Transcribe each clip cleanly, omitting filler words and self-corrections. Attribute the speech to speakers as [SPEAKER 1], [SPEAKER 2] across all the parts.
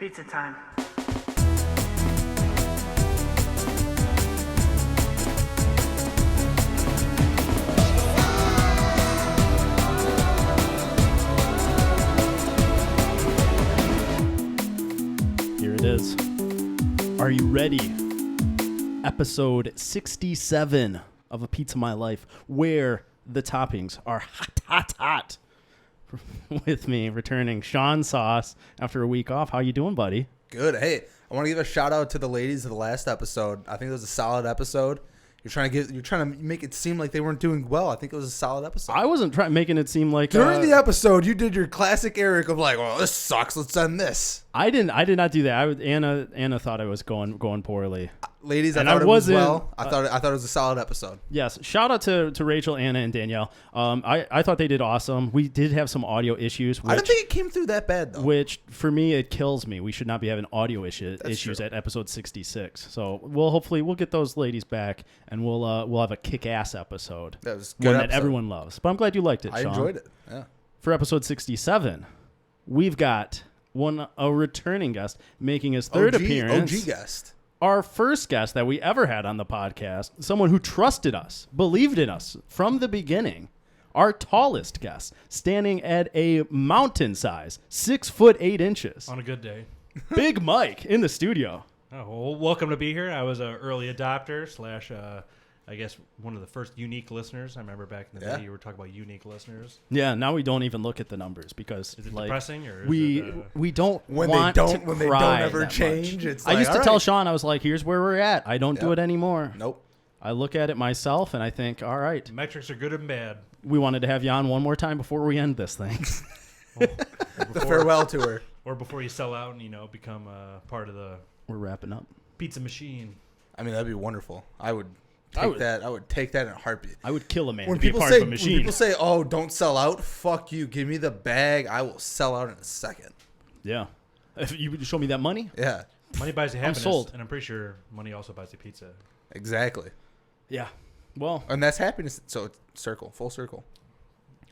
[SPEAKER 1] Pizza time.
[SPEAKER 2] Here it is. Are you ready? Episode 67 of A Pizza My Life, where the toppings are hot, hot, hot. With me returning Sean Sauce after a week off. How you doing, buddy?
[SPEAKER 3] Good. Hey, I want to give a shout out to the ladies of the last episode. I think it was a solid episode. You're trying to make it seem like they weren't doing well. I think it was a solid episode.
[SPEAKER 2] I wasn't making it seem like
[SPEAKER 3] during the episode you did your classic Eric of like, well, this sucks. Let's end this.
[SPEAKER 2] I did not do that. Anna thought I was going poorly.
[SPEAKER 3] Ladies, I thought it was well. I thought it was a solid episode.
[SPEAKER 2] Yes. Shout out to Rachel, Anna, and Danielle. I thought they did awesome. We did have some audio issues.
[SPEAKER 3] I don't think it came through that bad though.
[SPEAKER 2] Which for me, it kills me. We should not be having audio issues
[SPEAKER 3] true.
[SPEAKER 2] at episode 66. So we'll get those ladies back, and we'll have a kick-ass episode.
[SPEAKER 3] That was a good
[SPEAKER 2] one
[SPEAKER 3] episode
[SPEAKER 2] that everyone loves. But I'm glad you liked it, Sean.
[SPEAKER 3] I enjoyed it. Yeah.
[SPEAKER 2] For episode 67, we've got a returning guest making his third appearance.
[SPEAKER 3] OG guest.
[SPEAKER 2] Our first guest that we ever had on the podcast, someone who trusted us, believed in us from the beginning. Our tallest guest, standing at a mountain size, 6'8".
[SPEAKER 4] On a good day.
[SPEAKER 2] Big Mike in the studio.
[SPEAKER 4] Oh, well, welcome to be here. I was an early adopter / I guess one of the first unique listeners. I remember back in the day you were talking about unique listeners.
[SPEAKER 2] Yeah, now we don't even look at the numbers because
[SPEAKER 4] is it depressing or
[SPEAKER 2] we don't
[SPEAKER 3] when
[SPEAKER 2] want
[SPEAKER 3] they don't
[SPEAKER 2] to
[SPEAKER 3] when they
[SPEAKER 2] cry
[SPEAKER 3] don't ever
[SPEAKER 2] that
[SPEAKER 3] change.
[SPEAKER 2] Much.
[SPEAKER 3] It's
[SPEAKER 2] I
[SPEAKER 3] like,
[SPEAKER 2] used to
[SPEAKER 3] all
[SPEAKER 2] tell
[SPEAKER 3] right.
[SPEAKER 2] Sean, I was like, "Here's where we're at. I don't do it anymore."
[SPEAKER 3] Nope.
[SPEAKER 2] I look at it myself and I think, all right,
[SPEAKER 4] metrics are good and bad.
[SPEAKER 2] We wanted to have you on one more time before we end this thing.
[SPEAKER 3] The farewell tour,
[SPEAKER 4] or before you sell out and become part of the.
[SPEAKER 2] We're wrapping up.
[SPEAKER 4] Pizza machine.
[SPEAKER 3] I mean, that'd be wonderful. I would take that in a heartbeat.
[SPEAKER 2] I would kill a man
[SPEAKER 3] When
[SPEAKER 2] to be
[SPEAKER 3] people
[SPEAKER 2] part
[SPEAKER 3] say,
[SPEAKER 2] of a machine.
[SPEAKER 3] When people say, "Oh, don't sell out," fuck you. Give me the bag. I will sell out in a second.
[SPEAKER 2] Yeah. If you show me that money.
[SPEAKER 3] Yeah.
[SPEAKER 4] Money buys the happiness.
[SPEAKER 2] I'm sold.
[SPEAKER 4] And I'm pretty sure money also buys the pizza.
[SPEAKER 3] Exactly.
[SPEAKER 2] Yeah. Well.
[SPEAKER 3] And that's happiness. So it's full circle.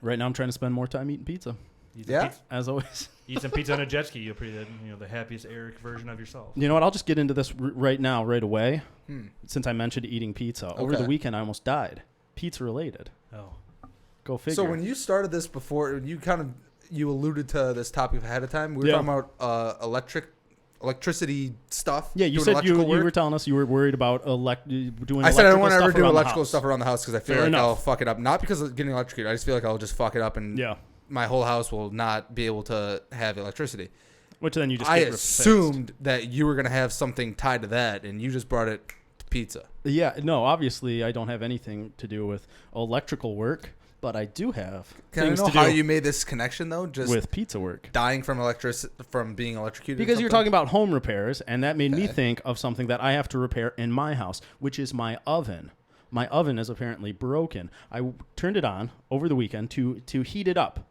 [SPEAKER 2] Right now I'm trying to spend more time eating pizza.
[SPEAKER 4] Pizza,
[SPEAKER 2] as always.
[SPEAKER 4] Eat some pizza on a jet ski. You'll be the happiest Eric version of yourself.
[SPEAKER 2] You know what? I'll just get into this right now, right away. Since I mentioned eating pizza. Over the weekend, I almost died. Pizza related.
[SPEAKER 4] Oh.
[SPEAKER 2] Go figure.
[SPEAKER 3] So when you started this before, you alluded to this topic ahead of time. We were talking about electricity stuff.
[SPEAKER 2] Yeah, you said you were telling us you were worried about doing electrical stuff.
[SPEAKER 3] I said I don't want to ever do
[SPEAKER 2] around
[SPEAKER 3] electrical stuff around the house because I feel like I'll fuck it up. Not because of getting electrocuted. I just feel like I'll just fuck it up and my whole house will not be able to have electricity.
[SPEAKER 2] Which then you just
[SPEAKER 3] I assumed that you were going to have something tied to that, and you just brought it to pizza.
[SPEAKER 2] Yeah, no, obviously I don't have anything to do with electrical work, but I do have things
[SPEAKER 3] to do.
[SPEAKER 2] Can
[SPEAKER 3] I know how
[SPEAKER 2] you
[SPEAKER 3] made this connection, though? Just
[SPEAKER 2] with pizza work.
[SPEAKER 3] Dying from being electrocuted?
[SPEAKER 2] Because you're talking about home repairs, and that made me think of something that I have to repair in my house, which is my oven. My oven is apparently broken. I turned it on over the weekend to heat it up.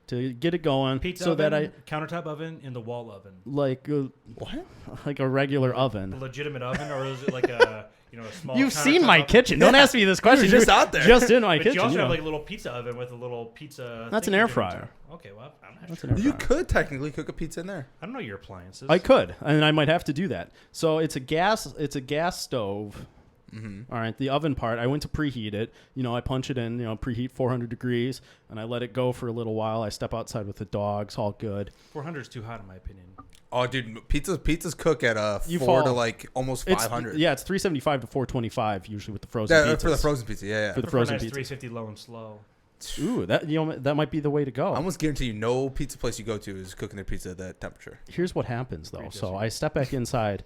[SPEAKER 2] To get it going,
[SPEAKER 4] pizza oven, countertop oven, and the wall oven.
[SPEAKER 2] Like what? Like a regular oven.
[SPEAKER 4] A legitimate oven, or is it like a a small?
[SPEAKER 2] You've seen my kitchen. Don't ask me this question.
[SPEAKER 3] You're just out there.
[SPEAKER 2] Just in my kitchen.
[SPEAKER 4] You also have like a little pizza oven with a little pizza.
[SPEAKER 2] That's an air fryer.
[SPEAKER 4] Okay, well, I'm not
[SPEAKER 2] That's
[SPEAKER 4] sure.
[SPEAKER 2] an air fryer.
[SPEAKER 3] You could technically cook a pizza in there.
[SPEAKER 4] I don't know your appliances.
[SPEAKER 2] I could, and I might have to do that. So it's a gas stove. Mm-hmm. All right, the oven part, I went to preheat it. I punch it in, preheat 400 degrees, and I let it go for a little while. I step outside with the dogs, all good.
[SPEAKER 4] 400 is too hot in my opinion.
[SPEAKER 3] Oh, dude, pizzas cook at to like almost 500.
[SPEAKER 2] It's 375 to 425 usually with the frozen pizzas.
[SPEAKER 3] For the frozen pizza, yeah.
[SPEAKER 2] For the frozen pizza.
[SPEAKER 4] 350 low and slow.
[SPEAKER 2] Ooh, that might be the way to go.
[SPEAKER 3] I almost guarantee you no pizza place you go to is cooking their pizza at that temperature.
[SPEAKER 2] Here's what happens, though. So I step back inside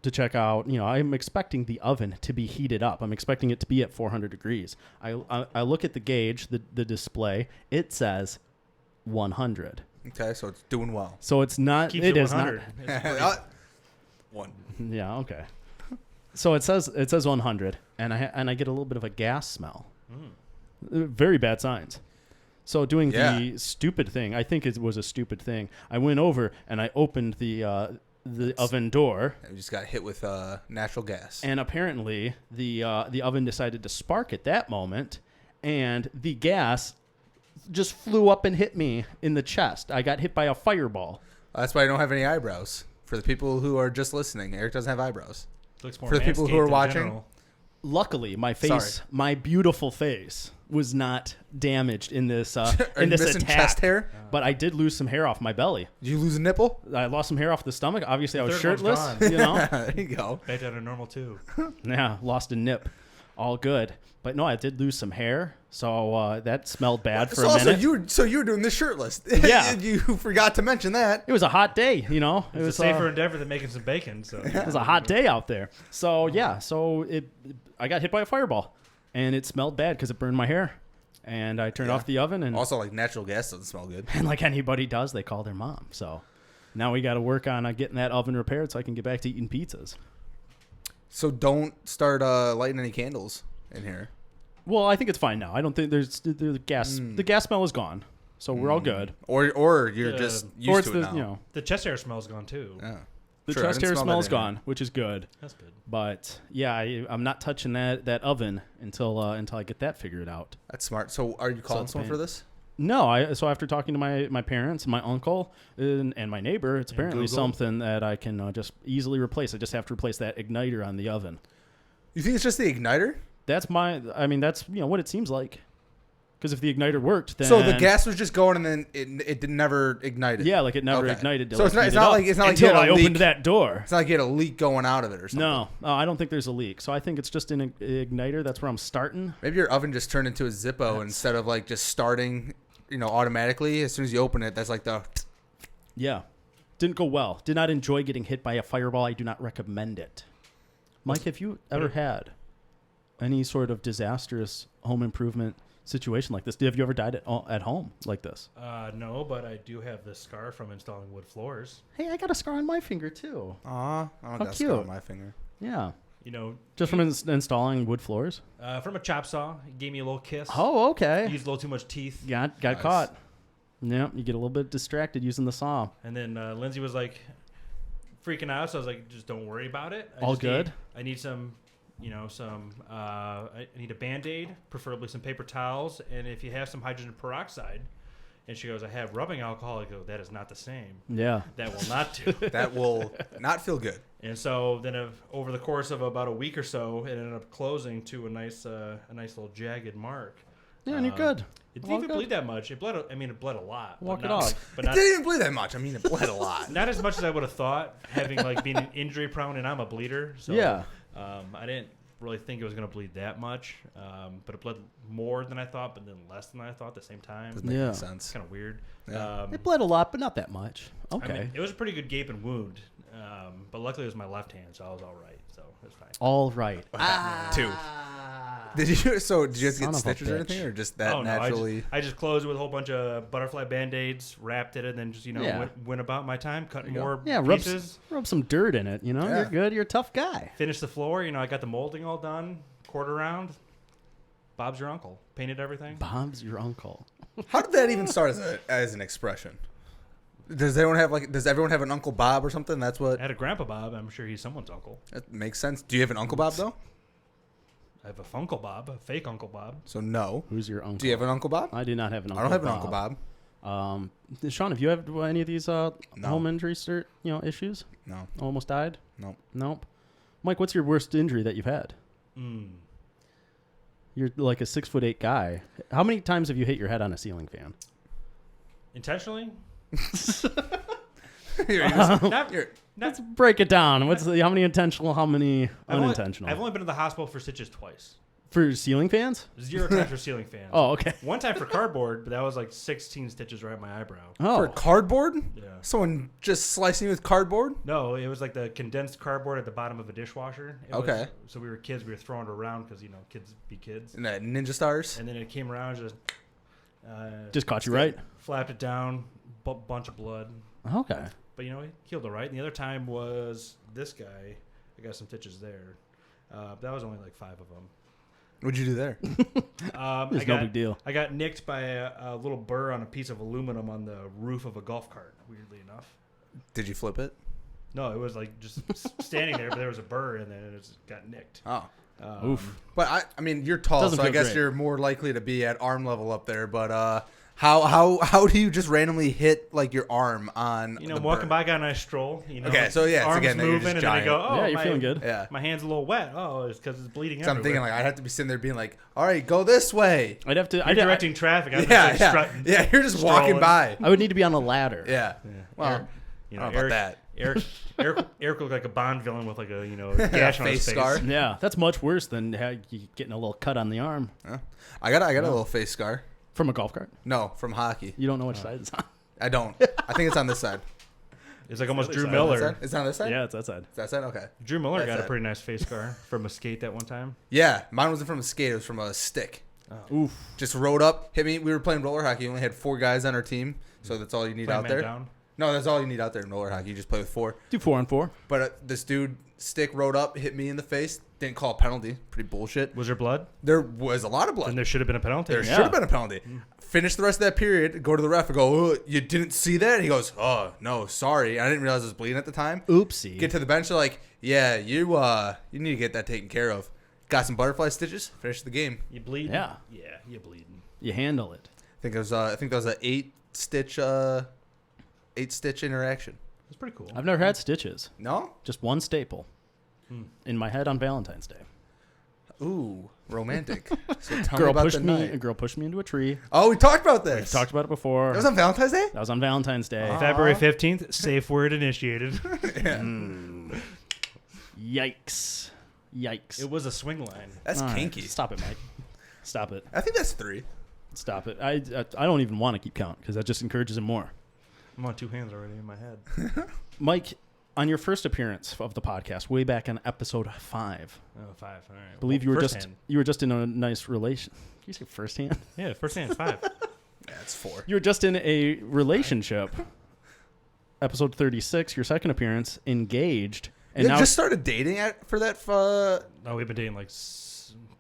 [SPEAKER 2] to check out, I'm expecting the oven to be heated up. I'm expecting it to be at 400 degrees. I look at the gauge, the display. It says 100.
[SPEAKER 3] Okay, so it's doing well.
[SPEAKER 2] So it's not. It is not.
[SPEAKER 3] One.
[SPEAKER 2] Yeah. Okay. So it says 100, and I get a little bit of a gas smell. Very bad signs. So doing the stupid thing, I think it was a stupid thing. I went over and I opened the oven door.
[SPEAKER 3] We just got hit with natural gas.
[SPEAKER 2] And apparently the oven decided to spark at that moment, and the gas just flew up and hit me in the chest. I got hit by a fireball.
[SPEAKER 3] That's why I don't have any eyebrows. For the people who are just listening, Eric doesn't have eyebrows.
[SPEAKER 4] Looks more
[SPEAKER 3] For the people who are
[SPEAKER 4] manscaped in
[SPEAKER 3] watching,
[SPEAKER 4] general.
[SPEAKER 2] Luckily, my face,
[SPEAKER 3] Sorry.
[SPEAKER 2] my beautiful face, was not damaged in this
[SPEAKER 3] Are
[SPEAKER 2] in
[SPEAKER 3] you
[SPEAKER 2] this
[SPEAKER 3] missing
[SPEAKER 2] attack.
[SPEAKER 3] chest hair?
[SPEAKER 2] But I did lose some hair off my belly.
[SPEAKER 3] Did you lose a nipple?
[SPEAKER 2] I lost some hair off the stomach. Obviously, I was
[SPEAKER 4] third
[SPEAKER 2] shirtless.
[SPEAKER 4] one's gone.
[SPEAKER 2] You know,
[SPEAKER 3] There you go.
[SPEAKER 4] Back down to normal too.
[SPEAKER 2] yeah, lost a nip. All good. But no, I did lose some hair, so that smelled bad for a
[SPEAKER 3] Also,
[SPEAKER 2] minute.
[SPEAKER 3] you were doing this shirtless.
[SPEAKER 2] Yeah.
[SPEAKER 3] You forgot to mention that.
[SPEAKER 2] It was a hot day, you know. It
[SPEAKER 4] It's
[SPEAKER 2] was
[SPEAKER 4] a safer endeavor than making some bacon. So
[SPEAKER 2] It was a hot day out there. So yeah, I got hit by a fireball, and it smelled bad because it burned my hair. And I turned off the oven, and
[SPEAKER 3] Also, like natural gas doesn't smell good.
[SPEAKER 2] and like anybody does, they call their mom. So now we got to work on getting that oven repaired so I can get back to eating pizzas.
[SPEAKER 3] So don't start lighting any candles in here.
[SPEAKER 2] Well, I think it's fine now. I don't think there's the gas. The gas smell is gone, so we're all good.
[SPEAKER 3] Or you're
[SPEAKER 4] Yeah.
[SPEAKER 3] just
[SPEAKER 2] Or
[SPEAKER 3] used
[SPEAKER 2] it's
[SPEAKER 3] to it
[SPEAKER 2] the
[SPEAKER 3] now.
[SPEAKER 2] you know
[SPEAKER 4] the chest hair smell's gone too.
[SPEAKER 3] Yeah.
[SPEAKER 2] the
[SPEAKER 3] Sure, I
[SPEAKER 2] chest
[SPEAKER 3] didn't
[SPEAKER 2] hair
[SPEAKER 3] smell that
[SPEAKER 2] smell's
[SPEAKER 3] in here.
[SPEAKER 2] gone, which is good.
[SPEAKER 4] That's good.
[SPEAKER 2] But yeah, I'm not touching that oven until I get that figured out.
[SPEAKER 3] That's smart. So are you calling
[SPEAKER 2] it's
[SPEAKER 3] someone
[SPEAKER 2] pain.
[SPEAKER 3] for this?
[SPEAKER 2] No, so after talking to my parents, my uncle, and my neighbor, it's apparently
[SPEAKER 4] Google.
[SPEAKER 2] something that I can just easily replace. I just have to replace that igniter on the oven.
[SPEAKER 3] You think it's just the igniter?
[SPEAKER 2] That's that's what it seems like. Because if the igniter worked, then
[SPEAKER 3] So the gas was just going and then it never ignited.
[SPEAKER 2] yeah, like it never
[SPEAKER 3] Okay.
[SPEAKER 2] ignited. To
[SPEAKER 3] So it's
[SPEAKER 2] like
[SPEAKER 3] not-
[SPEAKER 2] heat
[SPEAKER 3] it's
[SPEAKER 2] it
[SPEAKER 3] not
[SPEAKER 2] up
[SPEAKER 3] like- it's not like
[SPEAKER 2] until
[SPEAKER 3] you had
[SPEAKER 2] I
[SPEAKER 3] a
[SPEAKER 2] opened
[SPEAKER 3] leak.
[SPEAKER 2] that door.
[SPEAKER 3] It's not like you had a leak going out of it or something.
[SPEAKER 2] No, I don't think there's a leak. So I think it's just an igniter. That's where I'm starting.
[SPEAKER 3] Maybe your oven just turned into a Zippo instead of like just starting, automatically. As soon as you open it, that's like the.
[SPEAKER 2] Yeah, didn't go well. Did not enjoy getting hit by a fireball. I do not recommend it. Mike, have you ever had any sort of disastrous home improvement situation like this? Have you ever died at home like this?
[SPEAKER 4] No, but I do have this scar from installing wood floors.
[SPEAKER 2] Hey, I got a scar on my finger too.
[SPEAKER 3] Aw, I don't
[SPEAKER 2] How
[SPEAKER 3] got a scar on
[SPEAKER 2] cute.
[SPEAKER 3] my finger.
[SPEAKER 2] Yeah,
[SPEAKER 4] You know,
[SPEAKER 2] just from installing wood floors.
[SPEAKER 4] from a chop saw. It gave me a little kiss.
[SPEAKER 2] Oh, okay.
[SPEAKER 4] Used a little too much teeth.
[SPEAKER 2] Got
[SPEAKER 3] Nice.
[SPEAKER 2] caught. Yeah, you get a little bit distracted using the saw.
[SPEAKER 4] And then Lindsay was like freaking out, so I was like, just don't worry about it.
[SPEAKER 2] All good?
[SPEAKER 4] I need some, I need a Band-Aid, preferably some paper towels, and if you have some hydrogen peroxide. And she goes, I have rubbing alcohol. I go, that is not the same.
[SPEAKER 2] Yeah.
[SPEAKER 4] That will not do.
[SPEAKER 3] That will not feel good.
[SPEAKER 4] And so then over the course of about a week or so, it ended up closing to a nice little jagged mark.
[SPEAKER 2] Yeah, and you're good.
[SPEAKER 4] It
[SPEAKER 2] All
[SPEAKER 4] didn't even
[SPEAKER 2] good.
[SPEAKER 4] bleed that much. It bled. It bled a lot.
[SPEAKER 2] Walk
[SPEAKER 4] but
[SPEAKER 2] it
[SPEAKER 4] not,
[SPEAKER 2] off.
[SPEAKER 4] But
[SPEAKER 3] It
[SPEAKER 4] not,
[SPEAKER 3] didn't even bleed that much. I mean, it bled a lot.
[SPEAKER 4] not as much as I would have thought, having been injury prone, and I'm a bleeder. So
[SPEAKER 2] Yeah.
[SPEAKER 4] I didn't really think it was going to bleed that much, but it bled more than I thought, but then less than I thought at the same time.
[SPEAKER 3] Doesn't make
[SPEAKER 2] Yeah.
[SPEAKER 3] any
[SPEAKER 4] It's
[SPEAKER 3] sense.
[SPEAKER 4] kind of weird.
[SPEAKER 3] Yeah.
[SPEAKER 2] It bled a lot, but not that much.
[SPEAKER 4] I
[SPEAKER 2] Okay.
[SPEAKER 4] mean, it was a pretty good gaping wound, but luckily it was my left hand, so I was all right. So it was fine.
[SPEAKER 2] All right.
[SPEAKER 3] Two. Did you have
[SPEAKER 2] Son
[SPEAKER 3] to get
[SPEAKER 2] of a
[SPEAKER 3] stitches or
[SPEAKER 2] bitch.
[SPEAKER 3] anything, or just that
[SPEAKER 4] Oh, no,
[SPEAKER 3] naturally?
[SPEAKER 4] I just closed it with a whole bunch of butterfly Band-Aids, wrapped it, and then just,
[SPEAKER 2] Yeah.
[SPEAKER 4] went about my time, cutting
[SPEAKER 3] There you
[SPEAKER 4] more
[SPEAKER 2] Yeah,
[SPEAKER 4] pieces.
[SPEAKER 2] rub some dirt in it.
[SPEAKER 3] Yeah.
[SPEAKER 2] You're good. You're a tough guy.
[SPEAKER 4] Finished the floor. I got the molding all done, quarter round. Bob's your uncle. Painted everything.
[SPEAKER 2] Bob's your uncle.
[SPEAKER 3] How did that even start as an expression? Does everyone have an Uncle Bob or something? That's what
[SPEAKER 4] I had a Grandpa Bob. I'm sure he's someone's uncle.
[SPEAKER 3] that makes sense. Do you have an Uncle Bob though?
[SPEAKER 4] I have a Funkle Bob, a fake Uncle Bob.
[SPEAKER 3] So no.
[SPEAKER 2] Who's your uncle?
[SPEAKER 3] Do you have an Uncle Bob?
[SPEAKER 2] I do not have an uncle.
[SPEAKER 3] I don't have an Uncle Bob.
[SPEAKER 2] Sean, have you had any of these home injury issues?
[SPEAKER 3] No.
[SPEAKER 2] Almost died?
[SPEAKER 3] No.
[SPEAKER 2] Nope. Mike, what's your worst injury that you've had? You're like a 6'8" guy. How many times have you hit your head on a ceiling fan?
[SPEAKER 4] Intentionally?
[SPEAKER 3] Not-
[SPEAKER 2] Let's break it down. How many intentional? How many unintentional?
[SPEAKER 4] I've only been to the hospital for stitches twice.
[SPEAKER 2] For ceiling fans?
[SPEAKER 4] 0 times for ceiling fans.
[SPEAKER 2] Oh, okay.
[SPEAKER 4] One time for cardboard, but that was like 16 stitches right at my eyebrow.
[SPEAKER 2] Oh,
[SPEAKER 3] For cardboard?
[SPEAKER 4] Yeah.
[SPEAKER 3] Someone just slicing you with cardboard?
[SPEAKER 4] No, it was like the condensed cardboard at the bottom of a dishwasher.
[SPEAKER 3] Okay.
[SPEAKER 4] So we were kids. We were throwing it around because, kids be kids.
[SPEAKER 3] And that Ninja Stars?
[SPEAKER 4] And then it came around,
[SPEAKER 2] just caught you right.
[SPEAKER 4] flapped it down, bunch of blood.
[SPEAKER 2] Okay.
[SPEAKER 4] But, he healed all right. And the other time was this guy. I got some stitches there. That was only like 5 of them.
[SPEAKER 3] What'd you do there?
[SPEAKER 2] It's no big deal.
[SPEAKER 4] I got nicked by a little burr on a piece of aluminum on the roof of a golf cart, weirdly enough.
[SPEAKER 3] Did you flip it?
[SPEAKER 4] No, it was like just standing there, but there was a burr, and then it just got nicked.
[SPEAKER 3] Oh.
[SPEAKER 2] Oof.
[SPEAKER 3] But I mean, you're tall,
[SPEAKER 2] Doesn't
[SPEAKER 3] so I
[SPEAKER 2] feel
[SPEAKER 3] guess
[SPEAKER 2] great.
[SPEAKER 3] you're more likely to be at arm level up there. But How do you just randomly hit like your arm on?
[SPEAKER 4] You know,
[SPEAKER 3] the
[SPEAKER 4] walking
[SPEAKER 3] bird?
[SPEAKER 4] by, got a nice stroll. You know,
[SPEAKER 3] Okay, so yeah, it's
[SPEAKER 4] arms
[SPEAKER 3] again, you're
[SPEAKER 4] moving,
[SPEAKER 3] just
[SPEAKER 4] and then I
[SPEAKER 3] giant.
[SPEAKER 4] go, oh,
[SPEAKER 2] Yeah, you're feeling good.
[SPEAKER 3] Yeah.
[SPEAKER 4] My hand's a little wet. Oh, it's because it's bleeding.
[SPEAKER 3] So I'm thinking
[SPEAKER 4] everywhere.
[SPEAKER 3] like I'd have to be sitting there being like, all right, go this way.
[SPEAKER 2] I'd have to.
[SPEAKER 4] You're directing traffic. I'm
[SPEAKER 3] Yeah,
[SPEAKER 4] just like strutting.
[SPEAKER 3] yeah. You're just walking
[SPEAKER 4] strolling.
[SPEAKER 3] by.
[SPEAKER 2] I would need to be on a ladder.
[SPEAKER 3] Yeah. Well,
[SPEAKER 4] You
[SPEAKER 3] I
[SPEAKER 4] know,
[SPEAKER 3] don't know about
[SPEAKER 4] Eric, Eric looked like a Bond villain with like a gash on his
[SPEAKER 3] Face
[SPEAKER 4] face.
[SPEAKER 3] scar.
[SPEAKER 2] Yeah, that's much worse than you getting a little cut on the arm
[SPEAKER 3] I got a little face scar.
[SPEAKER 2] from a golf cart.
[SPEAKER 3] No, from hockey.
[SPEAKER 2] You don't know which side it's on.
[SPEAKER 3] I don't. I think it's on this side.
[SPEAKER 4] It's like almost Drew
[SPEAKER 2] side.
[SPEAKER 3] This
[SPEAKER 4] Miller.
[SPEAKER 3] side? It's on this side.
[SPEAKER 2] Yeah, it's that side.
[SPEAKER 3] It's that side. Okay.
[SPEAKER 4] Drew Miller
[SPEAKER 3] That's
[SPEAKER 4] got a
[SPEAKER 3] it.
[SPEAKER 4] pretty nice face scar from a skate that one time.
[SPEAKER 3] Yeah, mine wasn't from a skate. It was from a stick.
[SPEAKER 2] Oof.
[SPEAKER 3] Just rode up, hit me. We were playing roller hockey. We only had 4 guys on our team, so that's all you need
[SPEAKER 4] Playing
[SPEAKER 3] out
[SPEAKER 4] man
[SPEAKER 3] there.
[SPEAKER 4] down.
[SPEAKER 3] No, that's all you need out there in roller hockey. You just play with 4.
[SPEAKER 2] Do 4-on-4.
[SPEAKER 3] But this dude stick rode up, hit me in the face. Didn't call a penalty. Pretty bullshit.
[SPEAKER 4] Was there blood?
[SPEAKER 3] There was a lot of blood.
[SPEAKER 4] Then there should have been a penalty.
[SPEAKER 3] There
[SPEAKER 2] Yeah.
[SPEAKER 3] should have been a penalty. Finish the rest of that period. Go to the ref and go, oh, you didn't see that? And he goes, oh, no, sorry. I didn't realize I was bleeding at the time.
[SPEAKER 2] Oopsie.
[SPEAKER 3] Get to the bench. They're like, yeah, you need to get that taken care of. Got some butterfly stitches. Finish the game.
[SPEAKER 4] You bleeding?
[SPEAKER 2] Yeah.
[SPEAKER 4] Yeah, you bleeding.
[SPEAKER 2] You handle it.
[SPEAKER 3] I think that was an 8-stitch interaction.
[SPEAKER 4] That's pretty cool.
[SPEAKER 2] I've never had stitches.
[SPEAKER 3] No?
[SPEAKER 2] Just one staple in my head on Valentine's Day.
[SPEAKER 3] Ooh, romantic. So tell me
[SPEAKER 2] Girl
[SPEAKER 3] about
[SPEAKER 2] pushed
[SPEAKER 3] the
[SPEAKER 2] me.
[SPEAKER 3] night.
[SPEAKER 2] A girl pushed me into a tree.
[SPEAKER 3] Oh, we talked about
[SPEAKER 2] We
[SPEAKER 3] this.
[SPEAKER 2] talked about it before.
[SPEAKER 3] That was on Valentine's Day?
[SPEAKER 2] That was on Valentine's Day.
[SPEAKER 4] February 15th, safe word initiated.
[SPEAKER 2] Yikes. Yikes.
[SPEAKER 4] It was a swing line.
[SPEAKER 3] That's
[SPEAKER 2] All right,
[SPEAKER 3] kinky.
[SPEAKER 2] Stop it, Mike. Stop it.
[SPEAKER 3] I think that's 3.
[SPEAKER 2] Stop it. I don't even want to keep count because that just encourages it more.
[SPEAKER 4] I'm on 2 hands already in my head.
[SPEAKER 2] Mike, on your first appearance of the podcast, way back in episode 5,
[SPEAKER 4] Oh, 5. All right.
[SPEAKER 2] I believe
[SPEAKER 4] Well,
[SPEAKER 2] you were just in a nice relation. Did you say first hand?
[SPEAKER 4] Yeah, first hand 5.
[SPEAKER 3] Yeah, it's 4.
[SPEAKER 2] You were just in a relationship. Episode 36, your second appearance, engaged, and
[SPEAKER 3] You
[SPEAKER 2] now
[SPEAKER 3] just started dating for that?
[SPEAKER 4] No, we've been dating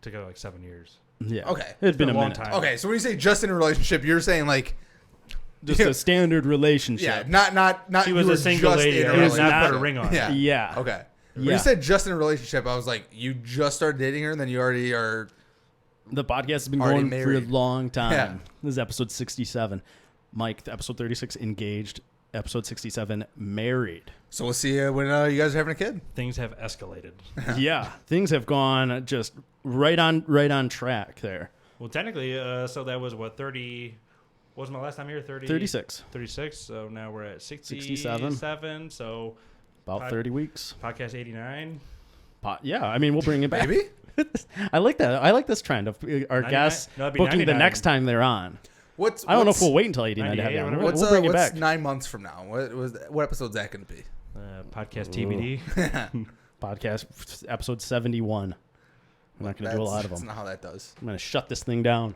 [SPEAKER 4] together like 7 years.
[SPEAKER 2] yeah,
[SPEAKER 3] Okay.
[SPEAKER 2] it had been
[SPEAKER 4] been
[SPEAKER 2] a
[SPEAKER 4] a long
[SPEAKER 2] minute.
[SPEAKER 4] time.
[SPEAKER 3] Okay, so when you say just in a relationship, you're saying like,
[SPEAKER 2] Just a standard relationship.
[SPEAKER 3] yeah, not.
[SPEAKER 4] She
[SPEAKER 3] you
[SPEAKER 4] was
[SPEAKER 3] were
[SPEAKER 4] a single
[SPEAKER 3] just
[SPEAKER 4] lady.
[SPEAKER 3] in a
[SPEAKER 4] I did
[SPEAKER 2] relationship.
[SPEAKER 4] not put a ring on.
[SPEAKER 3] Yeah.
[SPEAKER 2] Yeah.
[SPEAKER 3] Okay. When
[SPEAKER 2] Yeah.
[SPEAKER 3] you said just in a relationship, I was like, you just started dating her, and then you already are.
[SPEAKER 2] The podcast has been
[SPEAKER 3] Already
[SPEAKER 2] going for a
[SPEAKER 3] married.
[SPEAKER 2] long time.
[SPEAKER 3] Yeah.
[SPEAKER 2] This is episode 67. Mike, episode 36, engaged. Episode 67, married.
[SPEAKER 3] So we'll see when you guys are having a kid.
[SPEAKER 4] Things have escalated.
[SPEAKER 2] Yeah, things have gone just right on track there.
[SPEAKER 4] Well, technically, so that was what, 30. What was my last time here?
[SPEAKER 2] 36,
[SPEAKER 4] 36. So now we're at 67.
[SPEAKER 2] 67.
[SPEAKER 4] So
[SPEAKER 2] about 30 weeks.
[SPEAKER 4] podcast 89.
[SPEAKER 2] Yeah, I mean, we'll bring it back.
[SPEAKER 3] Maybe.
[SPEAKER 2] I like that. I like this trend of our
[SPEAKER 4] 99?
[SPEAKER 2] guests
[SPEAKER 4] No, it'd be
[SPEAKER 2] booking the
[SPEAKER 4] 99.
[SPEAKER 2] next time they're on. I don't know if we'll wait until 89 to have
[SPEAKER 4] 98
[SPEAKER 2] you
[SPEAKER 4] or
[SPEAKER 2] on.
[SPEAKER 4] whatever.
[SPEAKER 2] We'll bring it
[SPEAKER 3] what's
[SPEAKER 2] back.
[SPEAKER 3] 9 months from now? What episode's that going to be?
[SPEAKER 4] Podcast TBD.
[SPEAKER 2] Podcast episode 71. I'm not going to do a lot of
[SPEAKER 3] That's
[SPEAKER 2] them.
[SPEAKER 3] not how that does.
[SPEAKER 2] I'm going to shut this thing down.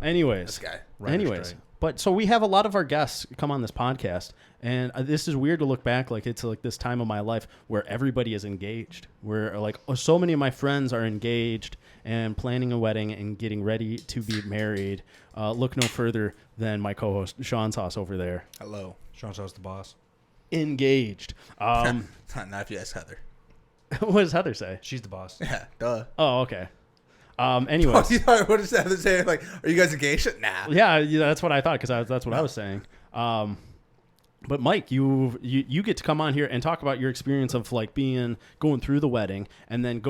[SPEAKER 2] Anyways.
[SPEAKER 3] This guy.
[SPEAKER 2] Anyways,
[SPEAKER 4] strike.
[SPEAKER 2] but so we have a lot of our guests come on this podcast, and this is weird to look back. Like it's like this time of my life where everybody is engaged. Where like so many of my friends are engaged and planning a wedding and getting ready to be married. Look no further than my co-host Sean Sauce over there.
[SPEAKER 3] Hello.
[SPEAKER 4] Sean Shaw's the boss.
[SPEAKER 2] Engaged.
[SPEAKER 3] Not if you ask Heather.
[SPEAKER 2] What does Heather say?
[SPEAKER 4] She's the boss.
[SPEAKER 3] Yeah, duh.
[SPEAKER 2] Oh, okay. Anyways.
[SPEAKER 3] What does Heather say? Like, are you guys engaged? Nah.
[SPEAKER 2] Yeah, that's what I thought because that's what I was saying. But Mike, you get to come on here and talk about your experience of like going through the wedding and then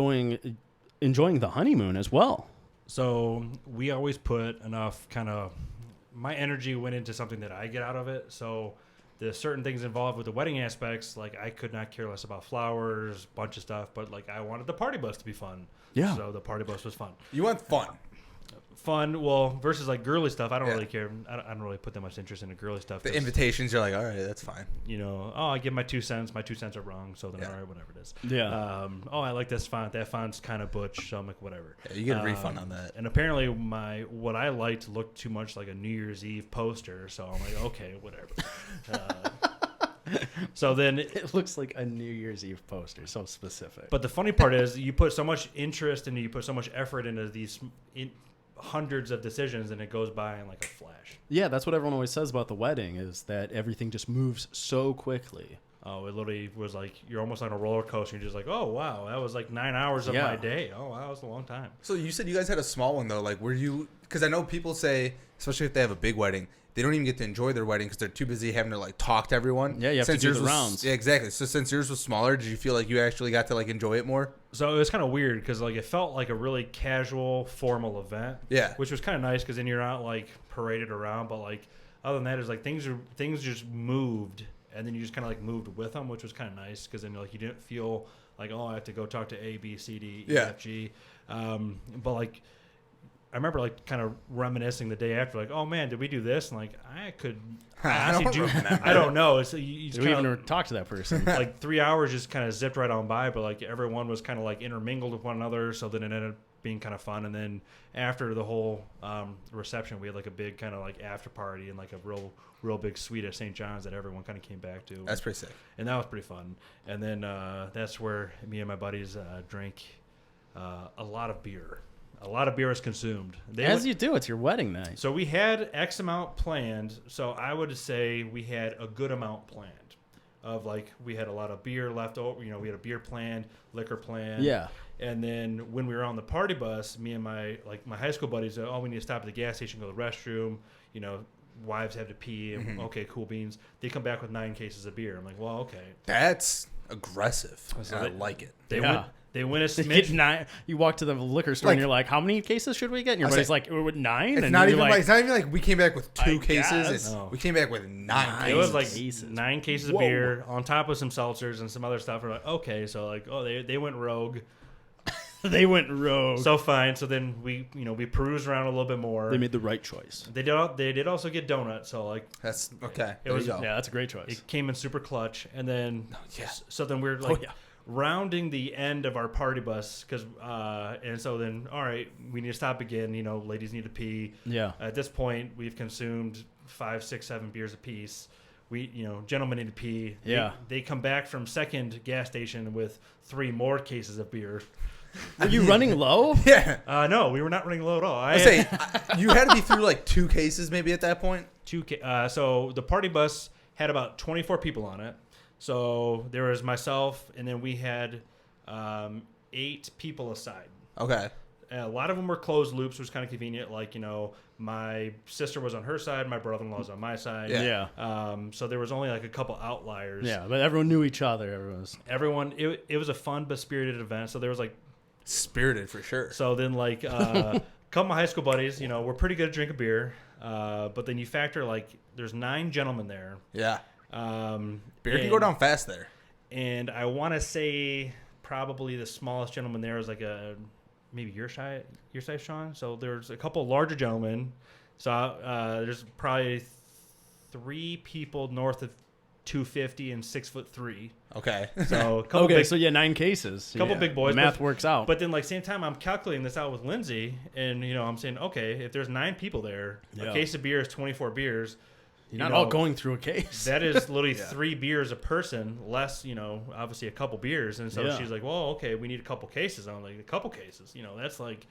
[SPEAKER 2] enjoying the honeymoon as well.
[SPEAKER 4] So we always put enough my energy went into something that I get out of it. So there's certain things involved with the wedding aspects. Like I could not care less about flowers, bunch of stuff, but like I wanted the party bus to be fun.
[SPEAKER 2] Yeah.
[SPEAKER 4] So the party bus was fun.
[SPEAKER 3] You want fun.
[SPEAKER 4] Well, versus like girly stuff, I don't
[SPEAKER 3] Yeah.
[SPEAKER 4] really care. I don't really put that much interest into girly stuff.
[SPEAKER 3] The
[SPEAKER 4] 'cause,
[SPEAKER 3] invitations, you're like, all right, that's fine.
[SPEAKER 4] you know, I give my 2 cents. My 2 cents are wrong, so then
[SPEAKER 3] Yeah.
[SPEAKER 4] all right, whatever it is.
[SPEAKER 2] Yeah.
[SPEAKER 4] I like this font. That font's kind of butch, so I'm like, whatever.
[SPEAKER 3] Yeah, you get a refund on that.
[SPEAKER 4] And apparently, what I liked looked too much like a New Year's Eve poster, so I'm like, okay, whatever. So then,
[SPEAKER 2] It looks like a New Year's Eve poster, so specific.
[SPEAKER 4] but the funny part is, you put so much interest and you put so much effort into these hundreds of decisions, and it goes by in like a flash.
[SPEAKER 2] yeah, that's what everyone always says about the wedding is that everything just moves so quickly.
[SPEAKER 4] Oh, it literally was like you're almost on a roller coaster. You're just like, oh wow, that was like 9 hours of my day. Oh wow, that was a long time.
[SPEAKER 3] So you said you guys had a small one though. Like, were you? Because I know people say, especially if they have a big wedding, they don't even get to enjoy their wedding because they're too busy having to like talk to everyone.
[SPEAKER 2] Yeah, you have to do the rounds.
[SPEAKER 3] Yeah, exactly. So since yours was smaller, did you feel like you actually got to like enjoy it more?
[SPEAKER 4] So it was kind of weird because like it felt like a really casual, formal event.
[SPEAKER 3] Yeah.
[SPEAKER 4] Which was kind of nice because then you're not like paraded around, but like other than that, it's like things just moved, and then you just kind of like moved with them, which was kind of nice because then like you didn't feel like, oh, I have to go talk to A, B, C, D, E, F, G. But like I remember like kind of reminiscing the day after, like, oh man, did we do this? And like I could honestly I don't know. It's you just
[SPEAKER 2] we even talk to that person.
[SPEAKER 4] Like 3 hours just kind of zipped right on by, but like everyone was kind of like intermingled with one another, so then it ended up being kind of fun. And then after the whole reception, we had like a big kind of like after party and like a real big suite at St. John's that everyone kind of came back to.
[SPEAKER 3] That's pretty sick.
[SPEAKER 4] And that was pretty fun. And then that's where me and my buddies drank a lot of beer. A lot of beer is consumed.
[SPEAKER 2] You do. It's your wedding night.
[SPEAKER 4] So we had X amount planned. So I would say we had a good amount planned. Of like we had a lot of beer left over. You know, we had a beer planned, liquor planned.
[SPEAKER 2] Yeah.
[SPEAKER 4] And then when we were on the party bus, me and my high school buddies said, oh, we need to stop at the gas station, go to the restroom. You know, wives have to pee. And, okay, cool beans. They come back with 9 cases of beer. I'm like, well, okay.
[SPEAKER 3] That's aggressive.
[SPEAKER 4] So
[SPEAKER 3] I like it.
[SPEAKER 4] They went a smidge.
[SPEAKER 2] 9. You walk to the liquor store and you're like, how many cases should we get? And your buddy's like, 9.
[SPEAKER 3] It's
[SPEAKER 2] and
[SPEAKER 3] not even
[SPEAKER 2] like,
[SPEAKER 3] it's not even like we came back with 2 cases.
[SPEAKER 2] Guess.
[SPEAKER 3] We came back with 9 cases.
[SPEAKER 4] It was like 9 cases of beer on top of some seltzers and some other stuff. We're like, okay, so like, oh, they went rogue.
[SPEAKER 2] They went rogue.
[SPEAKER 4] So fine. So then we perused around a little bit more.
[SPEAKER 2] They made the right choice.
[SPEAKER 4] They did also get donuts. So like
[SPEAKER 3] that's okay.
[SPEAKER 2] Yeah, that's a great choice.
[SPEAKER 4] It came in super clutch, and then so then we're like rounding the end of our party bus because and so then all right, we need to stop again. You know, ladies need to pee.
[SPEAKER 2] Yeah.
[SPEAKER 4] At this point, we've consumed 5, 6, 7 beers apiece. We, gentlemen need to pee.
[SPEAKER 2] Yeah.
[SPEAKER 4] They come back from second gas station with 3 more cases of beer.
[SPEAKER 2] Were you running low?
[SPEAKER 3] Yeah.
[SPEAKER 4] No, we were not running low at all.
[SPEAKER 3] You had to be through like 2 cases maybe at that point.
[SPEAKER 4] So the party bus had about 24 people on it. So there was myself, and then we had 8 people aside.
[SPEAKER 3] Okay.
[SPEAKER 4] A lot of them were closed loops, which was kind of convenient. Like, my sister was on her side, my brother-in-law was on my side.
[SPEAKER 2] Yeah.
[SPEAKER 4] So there was only like a couple outliers.
[SPEAKER 2] Yeah, but everyone knew each other.
[SPEAKER 4] Everyone. It was a fun but spirited event. So there was like
[SPEAKER 3] spirited for sure.
[SPEAKER 4] So then like a couple of my high school buddies, we're pretty good at drinking beer. But then you factor like there's 9 gentlemen there.
[SPEAKER 3] Yeah. Beer can go down fast there.
[SPEAKER 4] And I want to say probably the smallest gentleman there is like maybe your size, Sean. So there's a couple larger gentlemen. So there's probably 3 people north of 250 and 6'3".
[SPEAKER 3] Okay.
[SPEAKER 4] So
[SPEAKER 2] so 9 cases.
[SPEAKER 4] Couple big boys.
[SPEAKER 2] The math works out.
[SPEAKER 4] But then like same time I'm calculating this out with Lindsay, and I'm saying, okay, if there's 9 people there, a case of beer is 24 beers.
[SPEAKER 2] You're not all going through a case.
[SPEAKER 4] That is literally 3 beers a person, less, obviously a couple beers. And so she's like, well, okay, we need a couple cases. I'm like, a couple cases, that's like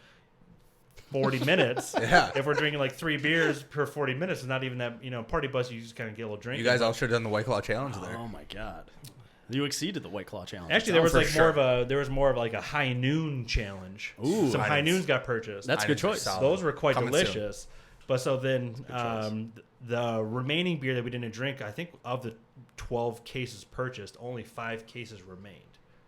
[SPEAKER 4] 40 minutes.
[SPEAKER 3] Yeah.
[SPEAKER 4] If we're drinking like 3 beers per 40 minutes, it's not even that, party bus, you just kind of get a little drink.
[SPEAKER 3] You guys all should have done the White Claw challenge there.
[SPEAKER 2] Oh my God. You exceeded the White Claw challenge.
[SPEAKER 4] Actually, there was more of like a high noon challenge.
[SPEAKER 2] Ooh.
[SPEAKER 4] Some high noons got purchased.
[SPEAKER 2] That's a good choice.
[SPEAKER 4] Those were quite delicious. Soon. But so then the remaining beer that we didn't drink, I think of the 12 cases purchased, only 5 cases remained.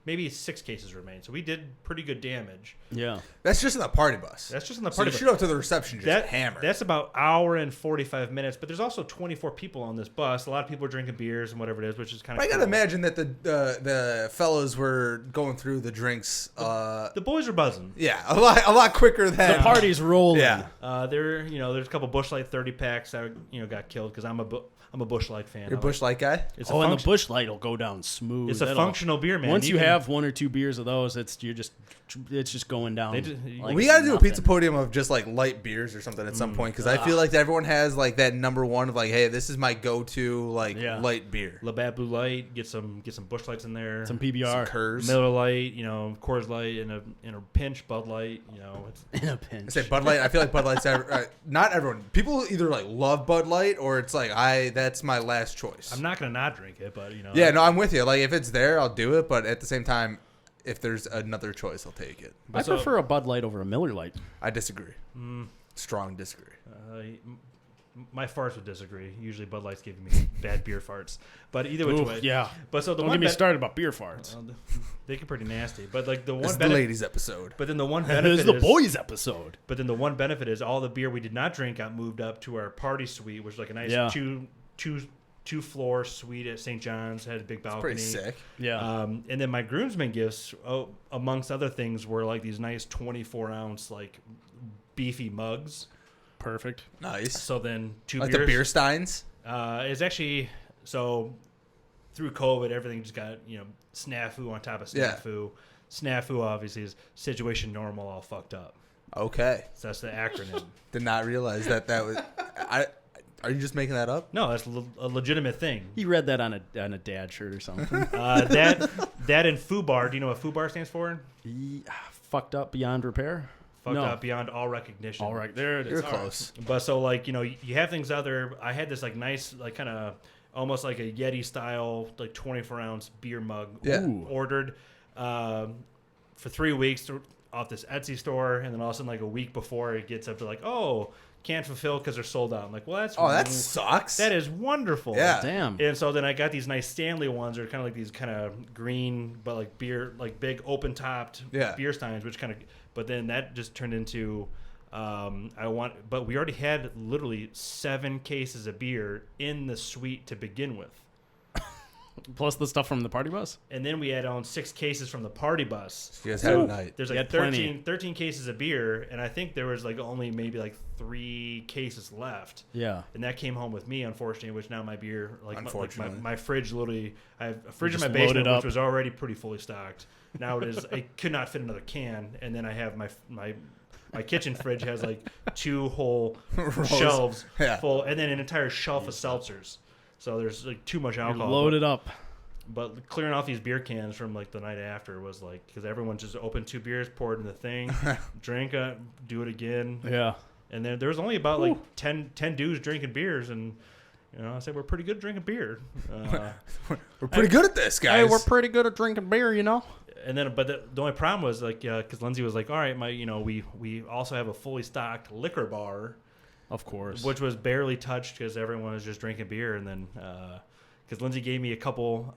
[SPEAKER 4] Maybe 6 cases remained. So we did pretty good damage.
[SPEAKER 2] Yeah.
[SPEAKER 3] That's just in the party bus.
[SPEAKER 4] That's just in the party bus.
[SPEAKER 3] So you shoot up to the reception just hammered.
[SPEAKER 4] That's about hour and 45 minutes. But there's also 24 people on this bus. A lot of people are drinking beers and whatever it is, which is kind of
[SPEAKER 3] I got to imagine that the fellows were going through the drinks.
[SPEAKER 4] The boys are buzzing.
[SPEAKER 3] Yeah, a lot quicker than...
[SPEAKER 2] The party's rolling.
[SPEAKER 3] Yeah.
[SPEAKER 4] There's a couple Busch Light 30 packs that got killed because I'm a Busch Light fan.
[SPEAKER 3] You're a Busch Light guy?
[SPEAKER 2] And the Busch Light will go down smooth.
[SPEAKER 4] It's a functional beer, man.
[SPEAKER 2] Once you have have one or two beers of those, it's just going down. Like
[SPEAKER 3] we got to do a
[SPEAKER 2] nothing.
[SPEAKER 3] pizza podium of just like light beers or something at some point because I feel like everyone has like that number one of like, hey, this is my go-to like light beer.
[SPEAKER 4] Labatt Blue Light, get some Busch Lights in there,
[SPEAKER 2] Some PBR,
[SPEAKER 3] Some Curse.
[SPEAKER 4] Miller Light, Coors Light, and a pinch Bud Light,
[SPEAKER 2] in a pinch.
[SPEAKER 3] I say Bud Light. I feel like Bud Light's not everyone. People either like love Bud Light or it's like that's my last choice.
[SPEAKER 4] I'm not gonna not drink it, but
[SPEAKER 3] Yeah, no, I'm with you. Like if it's there, I'll do it. But at the same time, if there's another choice, I'll take it.
[SPEAKER 2] I prefer a Bud Light over a Miller Light.
[SPEAKER 3] I disagree. Strong disagree.
[SPEAKER 4] My farts would disagree. Usually Bud Light's giving me bad beer farts, but either which way,
[SPEAKER 2] Yeah.
[SPEAKER 4] But so the
[SPEAKER 2] Don't
[SPEAKER 4] one
[SPEAKER 2] get me started about beer farts.
[SPEAKER 4] they get pretty nasty. But like the
[SPEAKER 3] This
[SPEAKER 4] one
[SPEAKER 3] is the ladies episode.
[SPEAKER 4] but then the one
[SPEAKER 2] This
[SPEAKER 4] benefit
[SPEAKER 2] is the
[SPEAKER 4] is,
[SPEAKER 2] boys episode.
[SPEAKER 4] But then the one benefit is all the beer we did not drink got moved up to our party suite, which is like a nice two floor suite at St. John's. Had a big balcony.
[SPEAKER 3] Pretty sick.
[SPEAKER 2] Yeah.
[SPEAKER 4] And then my groomsmen gifts, amongst other things, were like these nice 24-ounce like beefy mugs.
[SPEAKER 2] Perfect.
[SPEAKER 3] Nice.
[SPEAKER 4] So then
[SPEAKER 3] Like
[SPEAKER 4] beers.
[SPEAKER 3] the beer steins.
[SPEAKER 4] It's actually so through COVID, everything just got SNAFU on top of SNAFU. SNAFU obviously is situation normal all fucked up.
[SPEAKER 3] Okay.
[SPEAKER 4] So that's the acronym.
[SPEAKER 3] Did not realize that was. Are you just making that up?
[SPEAKER 4] No, that's a legitimate thing.
[SPEAKER 2] He read that on a dad shirt or something.
[SPEAKER 4] That and FUBAR. Do you know what FUBAR stands for?
[SPEAKER 2] Fucked up beyond repair.
[SPEAKER 4] Fucked up beyond all recognition.
[SPEAKER 2] All right, there it is.
[SPEAKER 3] You're
[SPEAKER 2] All
[SPEAKER 3] close.
[SPEAKER 2] right.
[SPEAKER 4] But so like you have things out there. I had this like nice like kind of almost like a Yeti style like 24-ounce beer mug ordered for 3 weeks off this Etsy store, and then all of a sudden like a week before it gets up to like can't fulfill because they're sold out. I'm like, well,
[SPEAKER 3] that sucks.
[SPEAKER 4] That is wonderful.
[SPEAKER 3] Yeah.
[SPEAKER 2] Damn.
[SPEAKER 4] And so then I got these nice Stanley ones. They're kind of like these kind of green, but like beer, like big open topped beer steins, which kind of. But then that just turned into, but we already had literally 7 cases of beer in the suite to begin with.
[SPEAKER 2] Plus the stuff from the party bus.
[SPEAKER 4] And then we had on 6 cases from the party bus.
[SPEAKER 3] You guys had a night.
[SPEAKER 4] There's
[SPEAKER 2] You
[SPEAKER 4] like
[SPEAKER 2] had plenty.
[SPEAKER 4] 13 cases of beer, and I think there was like only maybe like 3 cases left.
[SPEAKER 2] Yeah.
[SPEAKER 4] And that came home with me, unfortunately, which now my beer,
[SPEAKER 3] Unfortunately.
[SPEAKER 4] my fridge literally, I have a fridge in my
[SPEAKER 2] just loaded
[SPEAKER 4] basement,
[SPEAKER 2] up.
[SPEAKER 4] which was already pretty fully stocked. Now it is, I could not fit another can. And then I have my kitchen fridge has like 2 whole shelves full, and then an entire shelf of seltzers. So there's like too much alcohol.
[SPEAKER 2] Loaded up.
[SPEAKER 4] But clearing off these beer cans from like the night after was like, because everyone just opened 2 beers, poured in the thing, drank it, do it again.
[SPEAKER 2] Yeah.
[SPEAKER 4] And then there was only about like 10 dudes drinking beers, and I said we're pretty good at drinking beer.
[SPEAKER 3] We're pretty good at this, guys.
[SPEAKER 2] Hey, we're pretty good at drinking beer,
[SPEAKER 4] And then, but the only problem was like, because Lindsay was like, all right, we also have a fully stocked liquor bar,
[SPEAKER 2] Of course.
[SPEAKER 4] which was barely touched because everyone was just drinking beer. And then, because Lindsay gave me a couple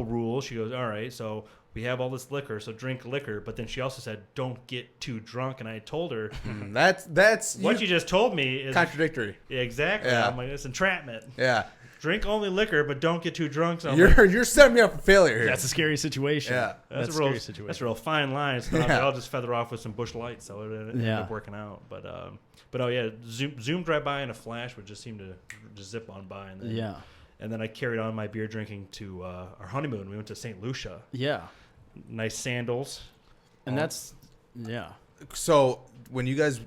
[SPEAKER 4] rules, she goes, all right, so we have all this liquor, so drink liquor. But then she also said, don't get too drunk. And I told her,
[SPEAKER 3] that's
[SPEAKER 4] what you just told me is
[SPEAKER 3] contradictory.
[SPEAKER 4] Yeah, exactly.
[SPEAKER 3] Yeah.
[SPEAKER 4] I'm like, it's entrapment.
[SPEAKER 3] Yeah.
[SPEAKER 4] Drink only liquor, but don't get too drunk. So
[SPEAKER 3] You're setting me up for failure here.
[SPEAKER 2] That's a scary situation.
[SPEAKER 3] Yeah.
[SPEAKER 2] That's a
[SPEAKER 4] real,
[SPEAKER 2] scary situation.
[SPEAKER 4] That's a real fine line. So I'll just feather off with some Busch Lights, so it ended up working out. But oh yeah, zoomed right by in a flash would just seem to just zip on by, and then and then I carried on my beer drinking to our honeymoon. We went to St. Lucia.
[SPEAKER 2] Yeah.
[SPEAKER 4] Nice sandals.
[SPEAKER 2] And that's
[SPEAKER 3] So when you guys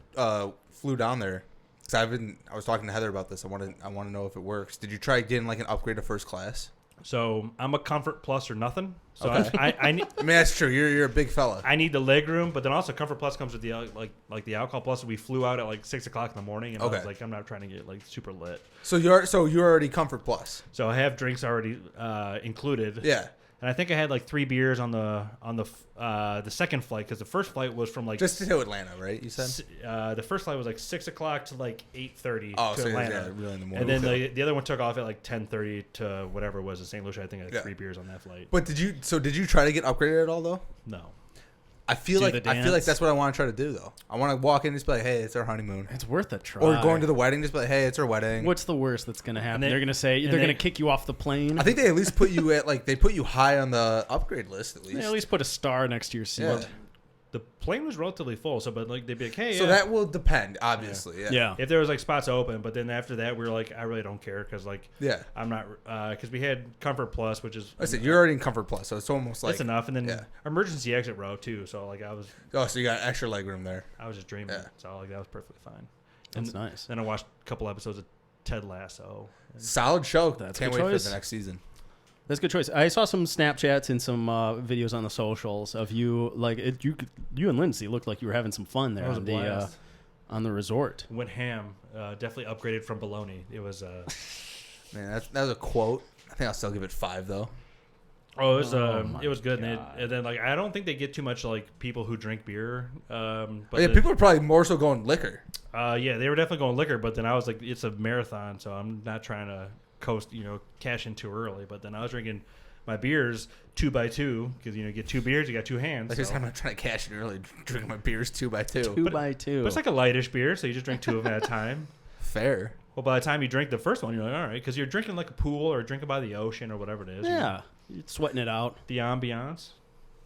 [SPEAKER 3] flew down there, because I was talking to Heather about this. I want to know if it works. Did you try getting like an upgrade to first class?
[SPEAKER 4] So I'm a Comfort Plus or nothing. So
[SPEAKER 3] Okay.
[SPEAKER 4] I need.
[SPEAKER 3] I mean, that's true. You're a big fella.
[SPEAKER 4] I need the leg room, but then also Comfort Plus comes with the like the alcohol plus. We flew out at like 6 o'clock in the morning, and I was like, I'm not trying to get like super lit.
[SPEAKER 3] So you're already Comfort Plus.
[SPEAKER 4] So I have drinks already included.
[SPEAKER 3] Yeah.
[SPEAKER 4] And I think I had like 3 beers on the second flight, because the first flight was from like
[SPEAKER 3] Just to Atlanta, right? You said.
[SPEAKER 4] The first flight was like 6 o'clock to like 8:30
[SPEAKER 3] Oh,
[SPEAKER 4] to
[SPEAKER 3] so
[SPEAKER 4] Atlanta.
[SPEAKER 3] really in the morning.
[SPEAKER 4] And then the other one took off at like 10:30 to whatever it was in St. Lucia. I think I had 3 beers on that flight.
[SPEAKER 3] But did you try to get upgraded at all though?
[SPEAKER 4] No.
[SPEAKER 3] I feel like
[SPEAKER 2] dance.
[SPEAKER 3] that's what I want to try to do though. I want to walk in and just be like, hey, it's our honeymoon.
[SPEAKER 2] It's worth a try.
[SPEAKER 3] Or going to the wedding, just be like, hey, it's our wedding.
[SPEAKER 2] What's the worst that's going to happen?
[SPEAKER 4] And
[SPEAKER 2] They're going to say they're going to kick you off the plane.
[SPEAKER 3] I think they at least put you at they put you high on the upgrade list at least.
[SPEAKER 2] They at least put a star next to your seat.
[SPEAKER 3] Yeah.
[SPEAKER 4] the plane was relatively full. So, but like they'd be like, hey,
[SPEAKER 3] So that will depend, obviously.
[SPEAKER 2] Yeah.
[SPEAKER 4] if there was like spots open, but then after that we were like, I really don't care because like
[SPEAKER 3] Yeah.
[SPEAKER 4] I'm not because we had Comfort Plus, which is
[SPEAKER 3] I said you're already in Comfort Plus, so it's almost like
[SPEAKER 4] that's enough, and then
[SPEAKER 3] yeah.
[SPEAKER 4] emergency exit row too. So like I was
[SPEAKER 3] so you got extra leg room there.
[SPEAKER 4] just dreaming.
[SPEAKER 3] Yeah.
[SPEAKER 4] So like that was perfectly fine.
[SPEAKER 2] That's
[SPEAKER 4] And
[SPEAKER 2] nice.
[SPEAKER 4] Then I watched a couple episodes of Ted Lasso.
[SPEAKER 3] Solid show.
[SPEAKER 2] That's
[SPEAKER 3] Can't
[SPEAKER 2] a
[SPEAKER 3] wait
[SPEAKER 2] good
[SPEAKER 3] for
[SPEAKER 2] choice.
[SPEAKER 3] the next season.
[SPEAKER 2] That's a good choice. I saw some Snapchats and some videos on the socials of you, like you and Lindsay looked like you were having some fun there
[SPEAKER 4] That was a
[SPEAKER 2] on the
[SPEAKER 4] blast.
[SPEAKER 2] on the resort.
[SPEAKER 4] Went ham. Definitely upgraded from bologna. It was.
[SPEAKER 3] Man, that was a quote. I think I'll still give it 5 though.
[SPEAKER 4] Oh, it was.
[SPEAKER 2] my
[SPEAKER 4] It was good.
[SPEAKER 2] God.
[SPEAKER 4] And then like I don't think they get too much like people who drink beer. But
[SPEAKER 3] Yeah, people are probably more so going liquor.
[SPEAKER 4] Yeah, they were definitely going liquor. But then I was like, it's a marathon, so I'm not trying to coast. Cash in too early. But then I was drinking my beers 2 by 2 because you get 2 beers, you got 2 hands.
[SPEAKER 3] Like I
[SPEAKER 4] So.
[SPEAKER 3] said, I'm not trying to cash in early. Drinking my beers 2 by 2.
[SPEAKER 2] 2 by 2.
[SPEAKER 4] But it's like a lightish beer, so you just drink 2 of them at a time.
[SPEAKER 3] Fair.
[SPEAKER 4] Well, by the time you drink the first one, you're like, all right, because you're drinking like a pool or drinking by the ocean or whatever it is.
[SPEAKER 2] Yeah, you're sweating it out.
[SPEAKER 4] The ambiance.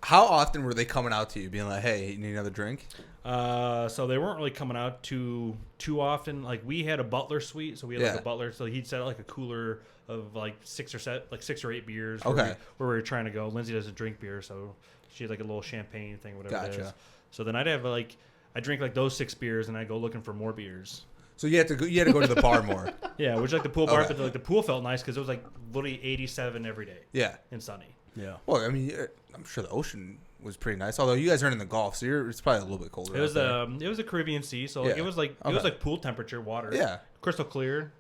[SPEAKER 3] How often were they coming out to you, being like, "Hey, you need another drink"?
[SPEAKER 4] So they weren't really coming out too often. Like we had a butler suite, so we had like
[SPEAKER 3] Yeah.
[SPEAKER 4] a butler. So he'd set out like a cooler of like 6 or 8 beers.
[SPEAKER 3] Okay.
[SPEAKER 4] Where we were trying to go. Lindsay doesn't drink beer, so she had like a little champagne thing, whatever it is.
[SPEAKER 3] Gotcha.
[SPEAKER 4] So then I'd have like I drink like those 6 beers, and I go looking for more beers.
[SPEAKER 3] So you had to go to the bar more.
[SPEAKER 4] Yeah, which like the pool bar,
[SPEAKER 3] Okay.
[SPEAKER 4] but like the pool felt nice because it was like literally 87 every day
[SPEAKER 3] Yeah.
[SPEAKER 4] and sunny.
[SPEAKER 2] Yeah.
[SPEAKER 3] Well, I mean, I'm sure the ocean was pretty nice. Although you guys aren't in the Gulf, so it's probably a little bit colder.
[SPEAKER 4] It was
[SPEAKER 3] out there.
[SPEAKER 4] it was a Caribbean sea, so like,
[SPEAKER 3] Yeah.
[SPEAKER 4] it was like
[SPEAKER 3] Okay.
[SPEAKER 4] pool temperature water.
[SPEAKER 3] Yeah.
[SPEAKER 4] Crystal clear.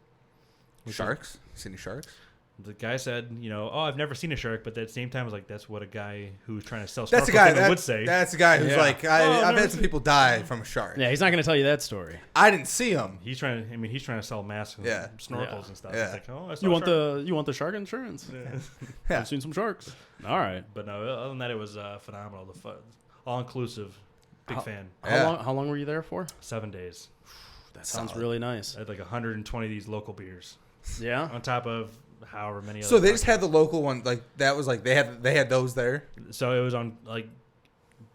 [SPEAKER 3] Sharks. See any sharks?
[SPEAKER 4] The guy said, I've never seen a shark, but at the same time, I was like, that's what a guy who's trying to sell
[SPEAKER 3] That's
[SPEAKER 4] snorkel
[SPEAKER 3] the guy
[SPEAKER 4] equipment would say.
[SPEAKER 3] That's the guy who's
[SPEAKER 2] Yeah.
[SPEAKER 3] like,
[SPEAKER 4] I've
[SPEAKER 3] I've
[SPEAKER 4] never
[SPEAKER 3] had some people die from a shark.
[SPEAKER 2] Yeah, he's not going to tell you that story.
[SPEAKER 3] I didn't see him.
[SPEAKER 4] He's trying to sell masks and
[SPEAKER 3] Yeah.
[SPEAKER 4] snorkels
[SPEAKER 2] Yeah.
[SPEAKER 4] and stuff.
[SPEAKER 3] Yeah.
[SPEAKER 4] It's like, oh, I saw
[SPEAKER 2] You
[SPEAKER 4] a
[SPEAKER 2] want
[SPEAKER 4] shark.
[SPEAKER 2] the shark insurance?
[SPEAKER 3] Yeah.
[SPEAKER 2] I've seen some sharks. All right.
[SPEAKER 4] But no, other than that, it was phenomenal. The fun, all inclusive. Big fan.
[SPEAKER 3] Yeah.
[SPEAKER 2] How long were you there for?
[SPEAKER 4] 7 days.
[SPEAKER 2] That sounds
[SPEAKER 3] Solid.
[SPEAKER 2] really nice.
[SPEAKER 4] I had like 120 of these local beers
[SPEAKER 2] Yeah.
[SPEAKER 4] on top of however many.
[SPEAKER 3] So
[SPEAKER 4] other
[SPEAKER 3] they just had the local one, like that was like they had those there
[SPEAKER 4] So it was on like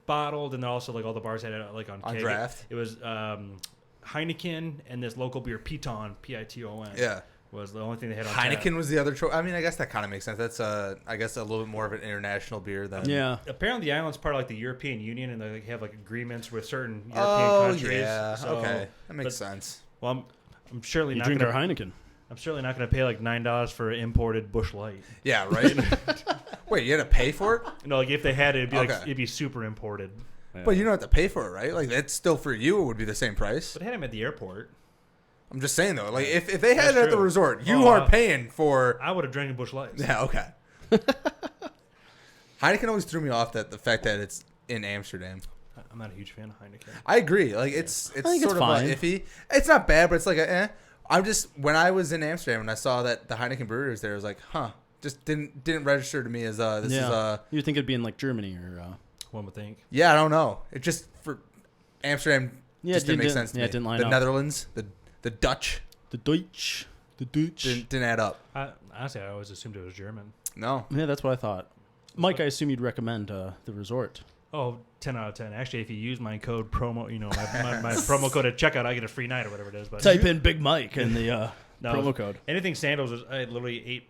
[SPEAKER 4] bottled, and then also like all the bars had it like on
[SPEAKER 3] on
[SPEAKER 4] keg.
[SPEAKER 3] draft.
[SPEAKER 4] It was Heineken and this local beer Piton, Piton.
[SPEAKER 3] Yeah.
[SPEAKER 4] Was the only thing they had on
[SPEAKER 3] Heineken
[SPEAKER 4] tap.
[SPEAKER 3] was the other choice. I mean, I guess that kind of makes sense. That's I guess a little bit more of an international beer than.
[SPEAKER 2] Yeah.
[SPEAKER 4] Apparently, the island's part of like the European Union, and they have like agreements with certain European
[SPEAKER 3] Oh
[SPEAKER 4] countries.
[SPEAKER 3] yeah.
[SPEAKER 4] So,
[SPEAKER 3] Okay, that makes
[SPEAKER 4] but-
[SPEAKER 3] sense.
[SPEAKER 4] Well, I'm surely
[SPEAKER 2] You
[SPEAKER 4] not
[SPEAKER 2] drink
[SPEAKER 4] gonna.
[SPEAKER 2] our Heineken.
[SPEAKER 4] I'm surely not gonna pay like $9 for imported Busch Light.
[SPEAKER 3] Yeah. Right. Wait, you had to pay for it?
[SPEAKER 4] Like if they had it, it'd be like
[SPEAKER 3] Okay.
[SPEAKER 4] it'd be super imported.
[SPEAKER 3] But you don't have to pay for it, right? Like that's still for you. It would be the same price.
[SPEAKER 4] But they had them at the airport.
[SPEAKER 3] I'm just saying though, like if they had
[SPEAKER 4] That's
[SPEAKER 3] it at the
[SPEAKER 4] true.
[SPEAKER 3] resort, you
[SPEAKER 4] Oh,
[SPEAKER 3] are paying for.
[SPEAKER 4] I would have drank a Busch Light.
[SPEAKER 3] Yeah. Okay. Heineken always threw me off that the fact that it's in Amsterdam.
[SPEAKER 4] I'm not a huge fan of Heineken.
[SPEAKER 3] I agree. Like it's
[SPEAKER 2] think
[SPEAKER 3] sort
[SPEAKER 2] it's
[SPEAKER 3] of
[SPEAKER 2] fine.
[SPEAKER 3] iffy. It's not bad, but it's like I'm just when I was in Amsterdam and I saw that the Heineken brewery was there, I was like, huh. Just didn't register to me as this is
[SPEAKER 2] You think it'd be in like Germany or?
[SPEAKER 4] One would think.
[SPEAKER 3] yeah, I don't know. It just for Amsterdam
[SPEAKER 2] Yeah,
[SPEAKER 3] just
[SPEAKER 2] it
[SPEAKER 3] didn't make
[SPEAKER 2] didn't-
[SPEAKER 3] sense to
[SPEAKER 2] yeah,
[SPEAKER 3] me.
[SPEAKER 2] it didn't line
[SPEAKER 3] the
[SPEAKER 2] up.
[SPEAKER 3] Netherlands, the Dutch
[SPEAKER 2] The Deutsch.
[SPEAKER 3] didn't add up.
[SPEAKER 4] Honestly, I always assumed it was German.
[SPEAKER 3] No.
[SPEAKER 2] Yeah, that's what I thought. Mike, I assume you'd recommend the resort.
[SPEAKER 4] Oh, 10 out of 10. Actually, if you use my code promo, my promo code at checkout, I get a free night or whatever it is. But
[SPEAKER 2] Type in Big Mike in the
[SPEAKER 4] No,
[SPEAKER 2] promo code.
[SPEAKER 4] anything sandals, I literally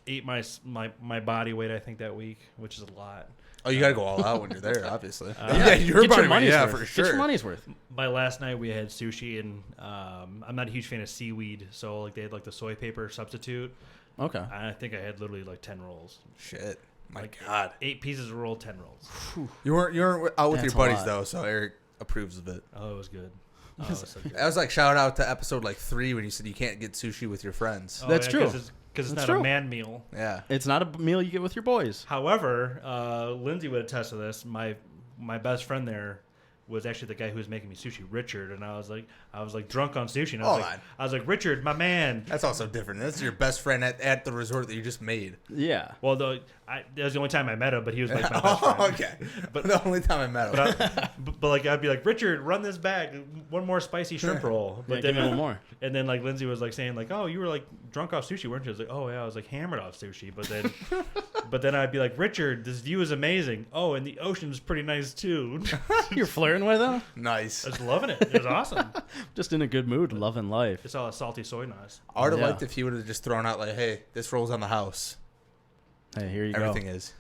[SPEAKER 4] ate my body weight, I think, that week, which is a lot.
[SPEAKER 3] Oh, you got to go all out when you're there, obviously.
[SPEAKER 4] Yeah,
[SPEAKER 3] your
[SPEAKER 2] Get
[SPEAKER 3] body
[SPEAKER 2] your money's
[SPEAKER 3] weight, yeah,
[SPEAKER 2] worth.
[SPEAKER 3] for sure.
[SPEAKER 2] Get your money's worth.
[SPEAKER 4] By last night, we had sushi, and I'm not a huge fan of seaweed, so like they had like the soy paper substitute.
[SPEAKER 2] Okay.
[SPEAKER 4] I think I had literally like 10 rolls.
[SPEAKER 3] Shit. My
[SPEAKER 4] Like,
[SPEAKER 3] God.
[SPEAKER 4] 8 pieces of roll, 10 rolls.
[SPEAKER 3] You weren't out with
[SPEAKER 2] That's
[SPEAKER 3] your
[SPEAKER 2] a
[SPEAKER 3] buddies
[SPEAKER 2] lot.
[SPEAKER 3] though, so Eric approves of it.
[SPEAKER 4] Oh, it was good. Oh, it was so good.
[SPEAKER 3] That was like shout out to episode like 3 when you said you can't get sushi with your friends.
[SPEAKER 4] Oh,
[SPEAKER 2] That's true.
[SPEAKER 4] Because it's
[SPEAKER 2] That's
[SPEAKER 4] not
[SPEAKER 2] true.
[SPEAKER 4] a man meal.
[SPEAKER 3] Yeah.
[SPEAKER 2] It's not a meal you get with your boys.
[SPEAKER 4] However, Lindsay would attest to this. My best friend there was actually the guy who was making me sushi, Richard, and I was like drunk on sushi. And
[SPEAKER 3] Hold on.
[SPEAKER 4] I was like, Richard, my man.
[SPEAKER 3] That's also different. That's your best friend at the resort that you just made.
[SPEAKER 2] Yeah.
[SPEAKER 4] Well, though That was the only time I met him, but he was like my best friend.
[SPEAKER 3] Okay. But the only time I met him.
[SPEAKER 4] But like I'd be like, Richard, run this back, one more spicy shrimp roll. But
[SPEAKER 2] give me one more.
[SPEAKER 4] And then like Lindsay was like saying like, oh, you were like drunk off sushi, weren't you? I was like, oh yeah, I was like hammered off sushi. But then I'd be like, Richard, this view is amazing. Oh, and the ocean's pretty nice too.
[SPEAKER 2] You're flirting with him?
[SPEAKER 3] Nice.
[SPEAKER 4] I was loving it. It was awesome.
[SPEAKER 2] Just in a good mood, loving life.
[SPEAKER 4] It's all a salty soy sauce.
[SPEAKER 3] I would have
[SPEAKER 2] Yeah.
[SPEAKER 3] liked if he would have just thrown out like, hey, this rolls on the house.
[SPEAKER 2] Hey, here you
[SPEAKER 3] Everything is.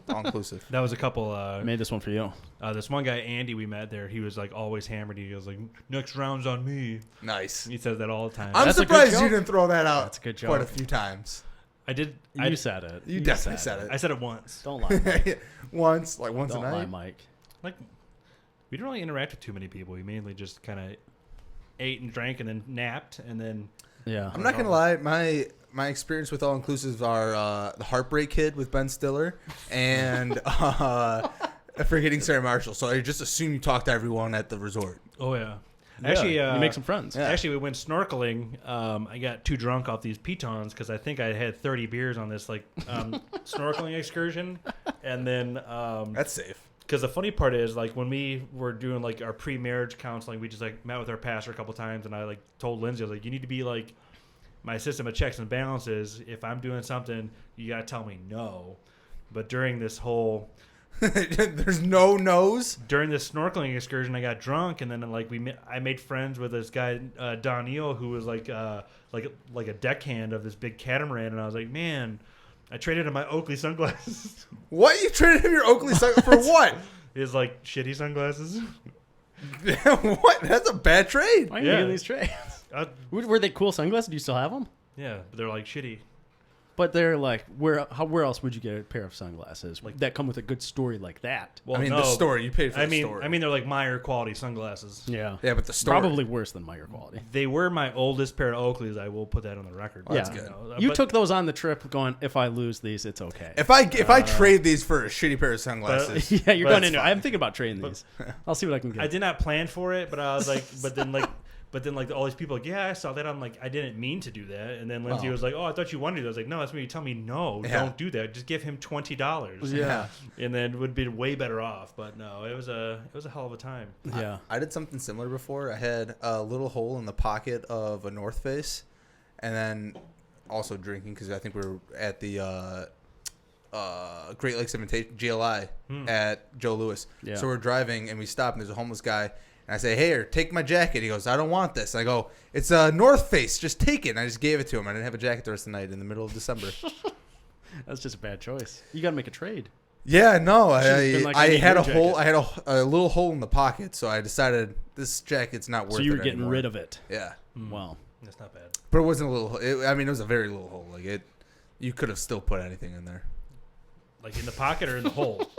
[SPEAKER 3] All inclusive.
[SPEAKER 4] That was a couple.
[SPEAKER 2] Made this one for you.
[SPEAKER 4] This one guy, Andy, we met there. He was like always hammered. He goes like, "Next round's on me."
[SPEAKER 3] Nice.
[SPEAKER 4] He says that all the time.
[SPEAKER 3] I'm
[SPEAKER 2] That's a good
[SPEAKER 3] surprised you
[SPEAKER 2] joke.
[SPEAKER 3] didn't throw that out
[SPEAKER 2] That's a good
[SPEAKER 3] quite a
[SPEAKER 2] joke.
[SPEAKER 3] few times.
[SPEAKER 4] I did.
[SPEAKER 2] You said it.
[SPEAKER 3] You definitely said it.
[SPEAKER 4] I said it once.
[SPEAKER 2] Don't lie, Mike.
[SPEAKER 3] once a
[SPEAKER 2] Don't lie,
[SPEAKER 3] night.
[SPEAKER 2] Mike.
[SPEAKER 4] Like, we didn't really interact with too many people. We mainly just kind of ate and drank and then napped and then.
[SPEAKER 2] Yeah.
[SPEAKER 3] I'm not gonna lie, my experience with all inclusives are the Heartbreak Kid with Ben Stiller and Forgetting Sarah Marshall. So I just assume you talked to everyone at the resort.
[SPEAKER 4] Oh yeah.
[SPEAKER 2] Yeah,
[SPEAKER 4] Actually,
[SPEAKER 2] you make some friends.
[SPEAKER 3] Yeah.
[SPEAKER 4] Actually, we went snorkeling. I got too drunk off these pitons because I think I had 30 beers on this like snorkeling excursion, and then
[SPEAKER 3] That's safe.
[SPEAKER 4] because the funny part is like when we were doing like our pre-marriage counseling, we just like met with our pastor a couple times, and I like told Lindsay, I was like, you need to be like my system of checks and balances. If I'm doing something, you gotta tell me no. But during this
[SPEAKER 3] There's no nose.
[SPEAKER 4] during this snorkeling excursion, I got drunk, and then like I made friends with this guy Don Neal, who was like a deckhand of this big catamaran, and I was like, man, I traded him my Oakley sunglasses.
[SPEAKER 3] What? You traded him your Oakley for what?
[SPEAKER 4] His like shitty sunglasses.
[SPEAKER 3] What? That's a bad trade.
[SPEAKER 2] Why are you
[SPEAKER 4] Yeah.
[SPEAKER 2] making these trades? Were they cool sunglasses? Do you still have them?
[SPEAKER 4] Yeah, but they're like shitty.
[SPEAKER 2] But they're like, where else would you get a pair of sunglasses
[SPEAKER 4] Like-
[SPEAKER 2] that come with a good story like that?
[SPEAKER 4] Well,
[SPEAKER 3] I mean,
[SPEAKER 4] no,
[SPEAKER 3] the story. You paid for
[SPEAKER 4] I
[SPEAKER 3] the
[SPEAKER 4] mean,
[SPEAKER 3] story.
[SPEAKER 4] they're like Meyer quality sunglasses.
[SPEAKER 2] Yeah.
[SPEAKER 3] Yeah, but the story.
[SPEAKER 2] Probably worse than Meyer quality.
[SPEAKER 4] They were my oldest pair of Oakleys. I will put that on the record.
[SPEAKER 3] Well, that's
[SPEAKER 2] Yeah.
[SPEAKER 3] good.
[SPEAKER 2] You
[SPEAKER 4] But-
[SPEAKER 2] took those on the trip going, if I lose these, it's okay.
[SPEAKER 3] If I trade these for a shitty pair of sunglasses,
[SPEAKER 2] yeah, you're
[SPEAKER 4] But
[SPEAKER 2] going
[SPEAKER 3] that's
[SPEAKER 2] into
[SPEAKER 3] fine.
[SPEAKER 2] I'm thinking about trading these. I'll see what I can get.
[SPEAKER 4] I did not plan for it, but I was like, but then like all these people, like, yeah, I saw that. I'm like, I didn't mean to do that. And then Lindsay
[SPEAKER 3] Oh.
[SPEAKER 4] was like, oh, I thought you wanted to. I was like, no, that's when you tell me no,
[SPEAKER 3] Yeah.
[SPEAKER 4] don't do that. Just give him $20.
[SPEAKER 2] yeah.
[SPEAKER 4] And then would be way better off. But no, it was a hell of a time.
[SPEAKER 2] Yeah.
[SPEAKER 3] I did something similar before. I had a little hole in the pocket of a North Face, and then also drinking because I think we were at the Great Lakes Invitation GLI at Joe Louis.
[SPEAKER 2] Yeah.
[SPEAKER 3] So we're driving and we stop and there's a homeless guy. And I say, hey, here, take my jacket. He goes, I don't want this. I go, it's a North Face. Just take it. And I just gave it to him. I didn't have a jacket the rest of the night in the middle of December.
[SPEAKER 2] That's just a bad choice. You got to make a trade.
[SPEAKER 3] Yeah, no,
[SPEAKER 2] Should've been like, I
[SPEAKER 3] I
[SPEAKER 2] need
[SPEAKER 3] had
[SPEAKER 2] your
[SPEAKER 3] a hole.
[SPEAKER 2] jacket.
[SPEAKER 3] I had a little hole in the pocket, so I decided this jacket's not worth it.
[SPEAKER 2] So you were getting
[SPEAKER 3] anymore.
[SPEAKER 2] rid of it.
[SPEAKER 3] Yeah,
[SPEAKER 2] Wow.
[SPEAKER 4] That's not bad.
[SPEAKER 3] but it wasn't a little. It was a very little hole. Like it, you could have still put anything in there.
[SPEAKER 4] Like in the pocket or in the hole?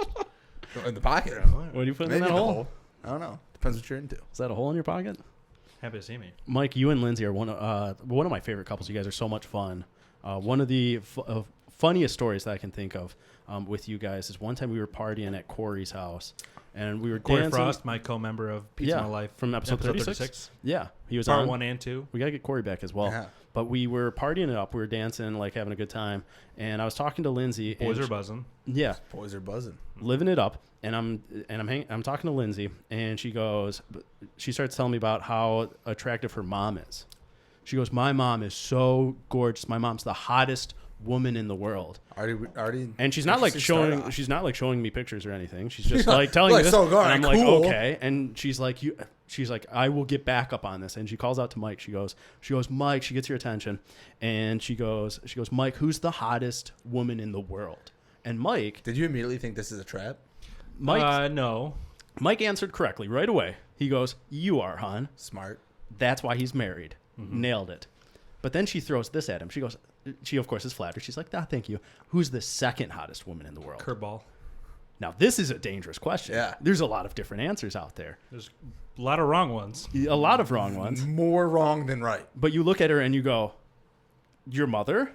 [SPEAKER 3] In the pocket.
[SPEAKER 2] What do you put
[SPEAKER 3] Maybe
[SPEAKER 2] in that
[SPEAKER 3] in the
[SPEAKER 2] hole?
[SPEAKER 3] I don't know. Depends what you're into.
[SPEAKER 2] Is that a hole in your pocket?
[SPEAKER 4] Happy to see me.
[SPEAKER 2] Mike, you and Lindsay are one of my favorite couples. You guys are so much fun. One of the funniest stories that I can think of with you guys is one time we were partying at Corey's house, and we were
[SPEAKER 4] Corey
[SPEAKER 2] dancing.
[SPEAKER 4] Frost, my co-member of Pizza My Life.
[SPEAKER 2] from episode 36. Yeah, he was
[SPEAKER 4] Part
[SPEAKER 2] on
[SPEAKER 4] 1 and 2.
[SPEAKER 2] We got to get Corey back as well.
[SPEAKER 3] Yeah.
[SPEAKER 2] But we were partying it up. We were dancing, like having a good time. And I was talking to Lindsay.
[SPEAKER 4] Boys
[SPEAKER 2] and
[SPEAKER 4] are buzzing.
[SPEAKER 2] Yeah,
[SPEAKER 3] Boys are buzzing.
[SPEAKER 2] living it up. And I'm talking to Lindsay, and she starts telling me about how attractive her mom is. She goes, my mom is so gorgeous. My mom's the hottest woman in the world.
[SPEAKER 3] Already.
[SPEAKER 2] And she's not like showing me pictures or anything. She's just like telling me
[SPEAKER 3] like,
[SPEAKER 2] this.
[SPEAKER 3] so go on,
[SPEAKER 2] and I'm
[SPEAKER 3] cool.
[SPEAKER 2] like, okay. And she's like, I will get back up on this. And she calls out to Mike. She goes, Mike, she gets your attention. And she goes, Mike, who's the hottest woman in the world? And Mike,
[SPEAKER 3] Did you immediately think this is a trap?
[SPEAKER 4] No.
[SPEAKER 2] Mike answered correctly right away. He goes, you are, hon.
[SPEAKER 3] Smart.
[SPEAKER 2] That's why he's married. Nailed it. But then she throws this at him. She of course is flattered. She's like, thank you. Who's the second hottest woman in the world?
[SPEAKER 4] Curveball.
[SPEAKER 2] Now, this is a dangerous question.
[SPEAKER 3] Yeah.
[SPEAKER 2] There's a lot of different answers out there.
[SPEAKER 4] There's a lot of wrong ones.
[SPEAKER 2] A lot of wrong ones.
[SPEAKER 3] More wrong than right.
[SPEAKER 2] But you look at her and you go, your mother?